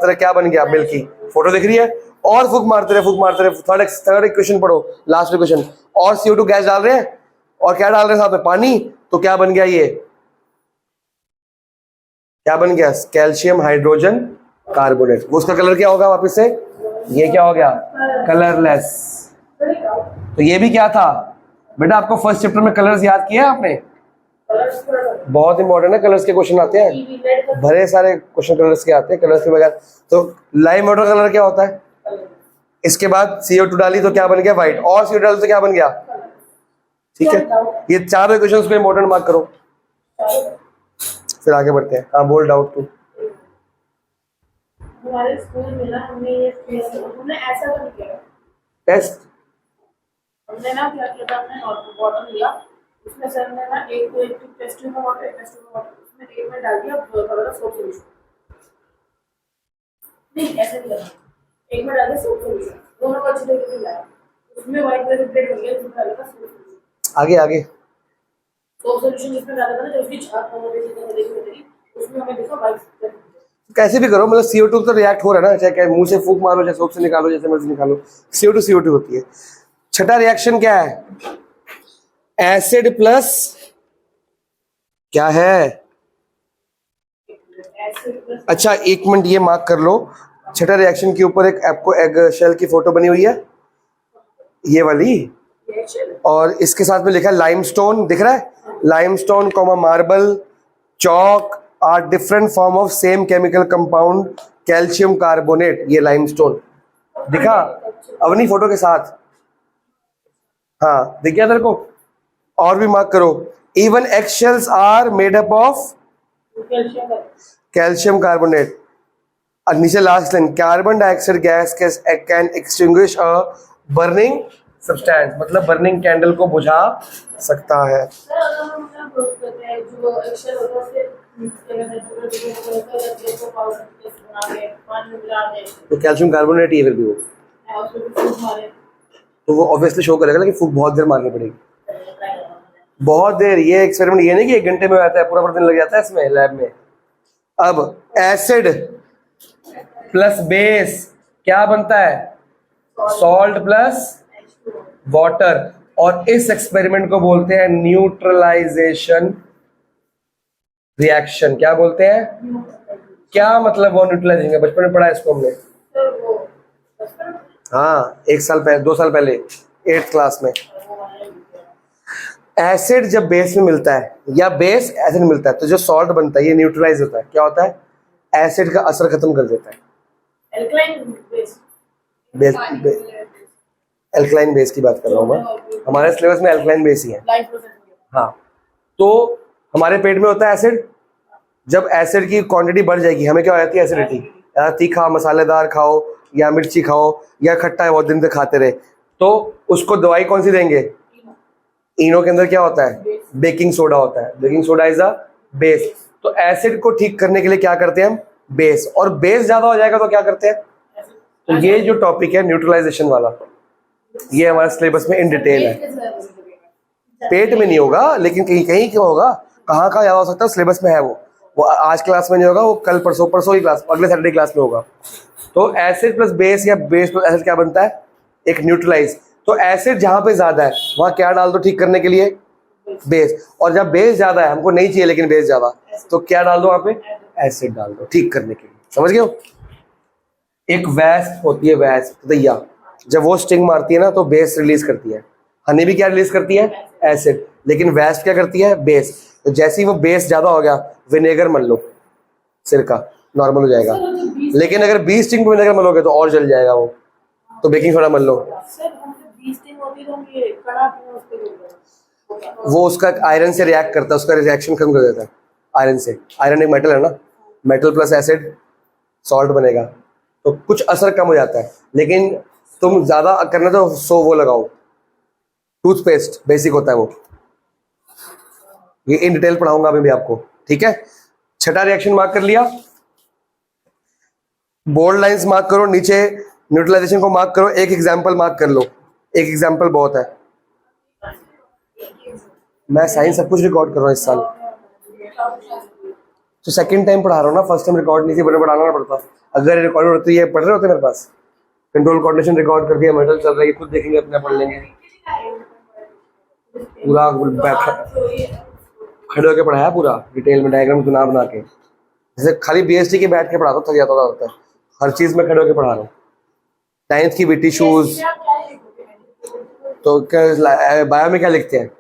रहे, क्या बन गया, मिल्की। फोटो दिख रही है। और फूंक मारते रहे। थर्ड इक्वेशन पढ़ो, लास्ट इक्वेशन। और CO2 गैस डाल रहे हैं, और क्या डाल रहे हैं साथ में, पानी। तो क्या बन गया, ये क्या बन गया, कैल्शियम हाइड्रोजन कार्बोनेट। वो उसका कलर क्या होगा वापस से, ये क्या हो गया, कलरलेस। तो ये भी क्या था बेटा, आपको फर्स्ट चैप्टर में कलर्स याद किया है आपने, बहुत इंपॉर्टेंट है, कलर्स के क्वेश्चन आते हैं, भरे सारे क्वेश्चन कलर्स के आते हैं, कलर्स के बगैर। तो लाइम वाटर कलर क्या होता है, इसके बाद CO2 डाली तो क्या बन गया, व्हाइट। और CO2 डाली तो क्या बन गया, ठीक है। ये चारों इक्वेशंस को इंपॉर्टेंट मार्क करो, फिर आगे बढ़ते हैं। हाँ बोल, डाउट तू। हमारे स्कूल में ना हमने ये हमने ऐसा तो नहीं किया, टेस्ट हमने ना क्या किया था, हमने बॉटल लिया, उसमें सर ने ना एक टेस्ट ट्यूब में वाटर, उसमें एक में डाल दिया थोड़ा सा सोप सोल्यूशन। नहीं ऐसे नहीं करना, एक में डाल दिया सोप सोल्यूशन, दोनों को अच्छी तरीके से मिलाया, उसमें व्हाइट कलर का प्लेट बन गया, उसमें डाला था सोप सोल्यूशन। आगे सोप सोल्यूशन जिसमें डाला था ना, जो उसकी छाप देखी उसमें हमें देखा व्हाइट। कैसे भी करो, मतलब CO2 तो रिएक्ट हो रहा है ना, चाहे मुंह से फूंक मारो, चाहे सोप से निकालो, जैसे मर्जी निकालो, CO2 होती है। छठा रिएक्शन क्या है, एसिड प्लस क्या है, अच्छा एक मिनट ये मार्क कर लो। छठा रिएक्शन के ऊपर एक आपको एग शेल की फोटो बनी हुई है, ये वाली, और इसके साथ में लिखा है लाइमस्टोन, दिख रहा है, limestone comma marble chalk are different form of same chemical compound calcium carbonate. ये लाइमस्टोन दिखा अपनी फोटो के साथ, हाँ दिख गया तेरे को। और भी मार्क करो, even eggshells are made up of calcium carbonate. और नीचे last line, carbon dioxide gas can extinguish a burning substance, मतलब बर्निंग कैंडल को बुझा सकता है। तो कैल्शियम कार्बोनेट ही है फिर भी वो, तो वो ऑब्वियसली शो करेगा, लेकिन फूंक बहुत देर मारनी पड़ेगी, बहुत देर। ये एक्सपेरिमेंट ये नहीं कि 1 घंटे में आता है, पूरा दिन लग जाता है इसमें लैब में। अब एसिड प्लस बेस क्या बनता है, सॉल्ट प्लस वाटर, और इस एक्सपेरिमेंट को बोलते हैं न्यूट्रलाइजेशन रिएक्शन। क्या बोलते हैं, क्या मतलब वो न्यूट्रलाइजिंग है, बचपन में पढ़ा है इसको हमने, हाँ 1 साल पहले 2 साल पहले 8th क्लास में। एसिड जब बेस में मिलता है या बेस एसिड में मिलता है, तो जो सॉल्ट बनता है ये न्यूट्रलाइज होता है। क्या होता है, एसिड का असर खत्म कर देता है। एल्कलाइन बेस की बात कर रहा हूँ मैं, हमारे सिलेबस में एल्कलाइन बेस ही है। हाँ, तो हमारे पेट में होता है एसिड, जब एसिड की क्वांटिटी बढ़ जाएगी हमें क्या हो जाती है, एसिडिटी। तीखा मसालेदार खाओ या मिर्ची खाओ या खट्टा है बहुत दिन से खाते रहे, तो उसको दवाई कौन सी देंगे, इनो के अंदर क्या होता है, बेकिंग सोडा होता है, baking soda is a base. तो एसिड को ठीक करने के लिए क्या करते हैं हम, बेस, और बेस ज्यादा हो जाएगा तो क्या करते हैं। तो ये जो टॉपिक है न्यूट्रलाइजेशन वाला, ये हमारे सिलेबस में इन डिटेल है। पेट में नहीं होगा, लेकिन कहीं कहीं क्यों होगा, कहाँ कहाँ याद हो सकता है, सिलेबस में है वो आज क्लास में नहीं होगा, वो कल परसों ही क्लास, अगले सैटरडे क्लास में होगा। तो एसिड प्लस बेस या बेस प्लस एसिड क्या बनता है, एक न्यूट्रलाइज। तो एसिड जहां पे ज्यादा है वहां क्या डाल दो ठीक करने के लिए, बेस। और जब बेस ज्यादा है, हमको नहीं चाहिए लेकिन बेस ज्यादा, तो क्या डाल दो वहां पे, एसिड डाल दो ठीक करने के लिए। समझ गए हो। एक वैस्प होती है, वैस्प दैया, जब वो स्टिंग मारती है ना तो बेस रिलीज करती है। हनी भी क्या रिलीज करती है, एसिड, लेकिन वैस्प क्या करती है, बेस। तो जैसे ही वो बेस ज्यादा हो गया, विनेगर मान लो, सिरका, नॉर्मल हो जाएगा। लेकिन अगर 20 स्टिंग विनेगर मलोगे तो और जल जाएगा वो, तो बेकिंग सोडा मल लो। सर हम जब 20 दिन होती है तो हम ये कड़ा क्यों उस पे देते हैं? वो उसका आयरन से रिएक्ट करता है, उसका रिएक्शन कम कर देता है आयरन से। आयरन एक मेटल है ना, मेटल प्लस एसिड सॉल्ट बनेगा, तो कुछ असर कम हो जाता है। लेकिन तुम ज़्यादा करना तो वो लगाओ, टूथपेस्ट बेसिक होता है वो, ये इन डिटेल पढ़ाऊंगा अभी भी आपको, ठीक है। छठा रिएक्शन मार्क कर लिया, बोल्ड लाइंस मार्क करो, नीचे न्यूट्रलाइजेशन को मार्क करो, एक एग्जांपल मार्क कर लो, एक एग्जांपल बहुत है। मैं साइंस सब कुछ रिकॉर्ड कर रहा हूँ इस साल, तो सेकंड टाइम पढ़ा रहा हूँ ना, फर्स्ट टाइम रिकॉर्ड नहीं थी, बड़े पढ़ाना पड़ता। अगर रिकॉर्ड होती है पढ़ रहे होते मेरे पास, कंट्रोल कोऑर्डिनेशन रिकॉर्ड करके मेटल चल रही है, खुद देखेंगे अपने, पढ़ लेंगे पूरा खड़े होकर पढ़ाया पूरा डिटेल में, डायग्राम बना बना के। जैसे खाली बीएसटी के बैठ के पढ़ाता थक जाता होता है, हर चीज में खड़े होकर पढ़ा रहा हूँ। 9th की बीटी शूज, तो बायो में क्या लिखते हैं,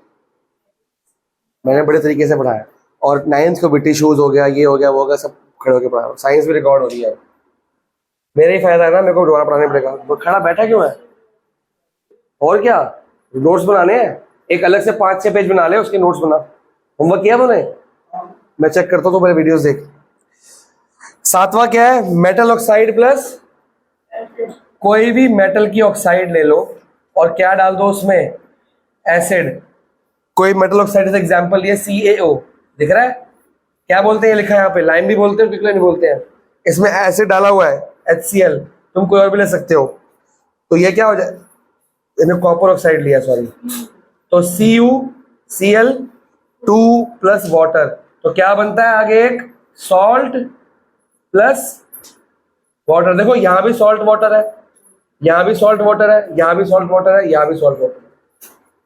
मैंने बड़े तरीके से पढ़ाया। और 9th को बीटी शूज हो गया, ये हो गया, वो हो गया, सब खड़े होकर पढ़ा रहा हूँ। साइंस भी रिकॉर्ड हो रही है, मेरा ही फायदा है ना, मेरे को दोबारा पढ़ाने पड़ेगा। वो खड़ा बैठा क्यों है, और क्या नोट्स बनाने हैं, एक अलग से 5-6 पेज बना ले, उसके नोट्स बना। होमवर्क किया तूने? मैं चेक करता हूँ तो मेरे वीडियोस देख। 7वां क्या है, मेटल ऑक्साइड प्लस, कोई भी मेटल की ऑक्साइड ले लो और क्या डाल दो उसमें, एसिड। कोई मेटल ऑक्साइड से एग्जांपल ये CaO दिख रहा है, क्या बोलते हैं लिखा है यहाँ पे, लाइम भी बोलते हैं, क्विकलाइन भी बोलते हैं। इसमें एसिड डाला हुआ है HCl, तुम कोई और भी ले सकते हो। तो ये क्या हो जाए, इन्हें कॉपर ऑक्साइड लिया, सॉरी, तो CuCl2 प्लस वाटर, तो क्या बनता है आगे, एक सॉल्ट प्लस वाटर। देखो यहाँ भी सॉल्ट वाटर है, यहाँ भी सॉल्ट वाटर है, यहाँ भी सॉल्ट वाटर है, यहाँ भी सॉल्ट वाटर है,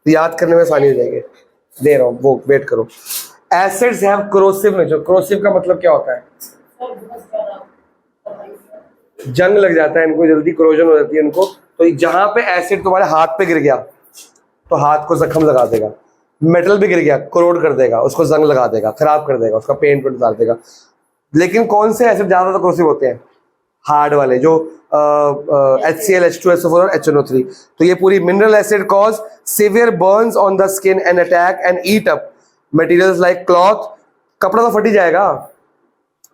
तो याद करने में आसानी हो जाएगी। दे रहा हूँ वो, वेट करो। Acids have corrosive nature, corrosive का मतलब क्या होता है, जंग लग जाता है इनको, जल्दी कोरोजन हो जाती है इनको। तो जहां पे एसिड तुम्हारे हाथ पे गिर गया तो हाथ को जख्म लगा देगा, मेटल भी गिर गया करोड कर देगा, उसको जंग लगा देगा, खराब कर देगा, उसका पेंट पेंट डाल देगा। लेकिन कौन से एसिड ज्यादा कोरोसिव होते हैं, हार्ड वाले, जो HCl, H2SO4 और HNO3। तो ये पूरी mineral acid cause severe Burns on the skin and attack and eat up materials like cloth, कपड़ा तो फट ही जाएगा,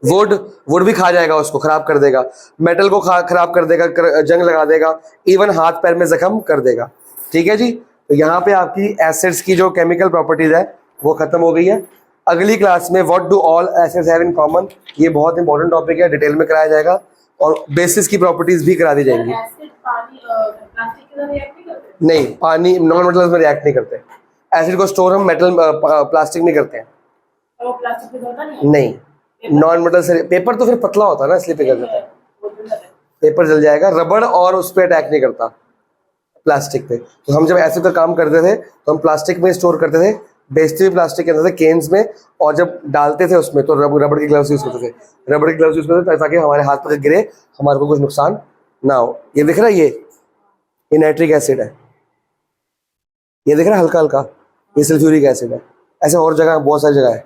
वुड भी खा जाएगा, उसको खराब कर देगा, मेटल को खराब कर देगा, जंग लगा देगा, इवन हाथ पैर में जख्म कर देगा। ठीक है जी, तो यहाँ पे आपकी एसिड्स की जो केमिकल प्रॉपर्टीज है वो खत्म हो गई है। अगली क्लास में what do all acids have in common, ये बहुत इंपॉर्टेंट टॉपिक है, डिटेल में कराया जाएगा और बेसिस की प्रॉपर्टीज भी करा दी जाएंगी। एसिड पानी प्लास्टिक के साथ रिएक्ट नहीं करते? नहीं, पानी नॉन मेटल्स में रिएक्ट नहीं करते, एसिड को स्टोर हम मेटल प्लास्टिक में करते हैं। वो प्लास्टिक पे होता नहीं? नहीं, नॉन मेटल से, पेपर तो फिर पतला होता है ना, इसलिए पिघल जाता है, पेपर जल जाएगा। रबड़ और उस पर अटैक नहीं करता प्लास्टिक पे। तो हम जब एसिड का काम करते थे तो हम प्लास्टिक में स्टोर करते थे, बेचते भी प्लास्टिक के अंदर थे, केन्स में, और जब डालते थे उसमें तो रबड़ के ग्लव्स यूज करते थे, रबड़ के ग्लव्स यूज करते थे ताकि हमारे हाथ पर गिरे हमारे को कुछ नुकसान ना हो। ये दिख रहा है, ये नाइट्रिक एसिड है, ये दिख रहा है हल्का हल्का, ये सल्फ्यूरिक एसिड है। ऐसे और जगह बहुत सारी जगह है।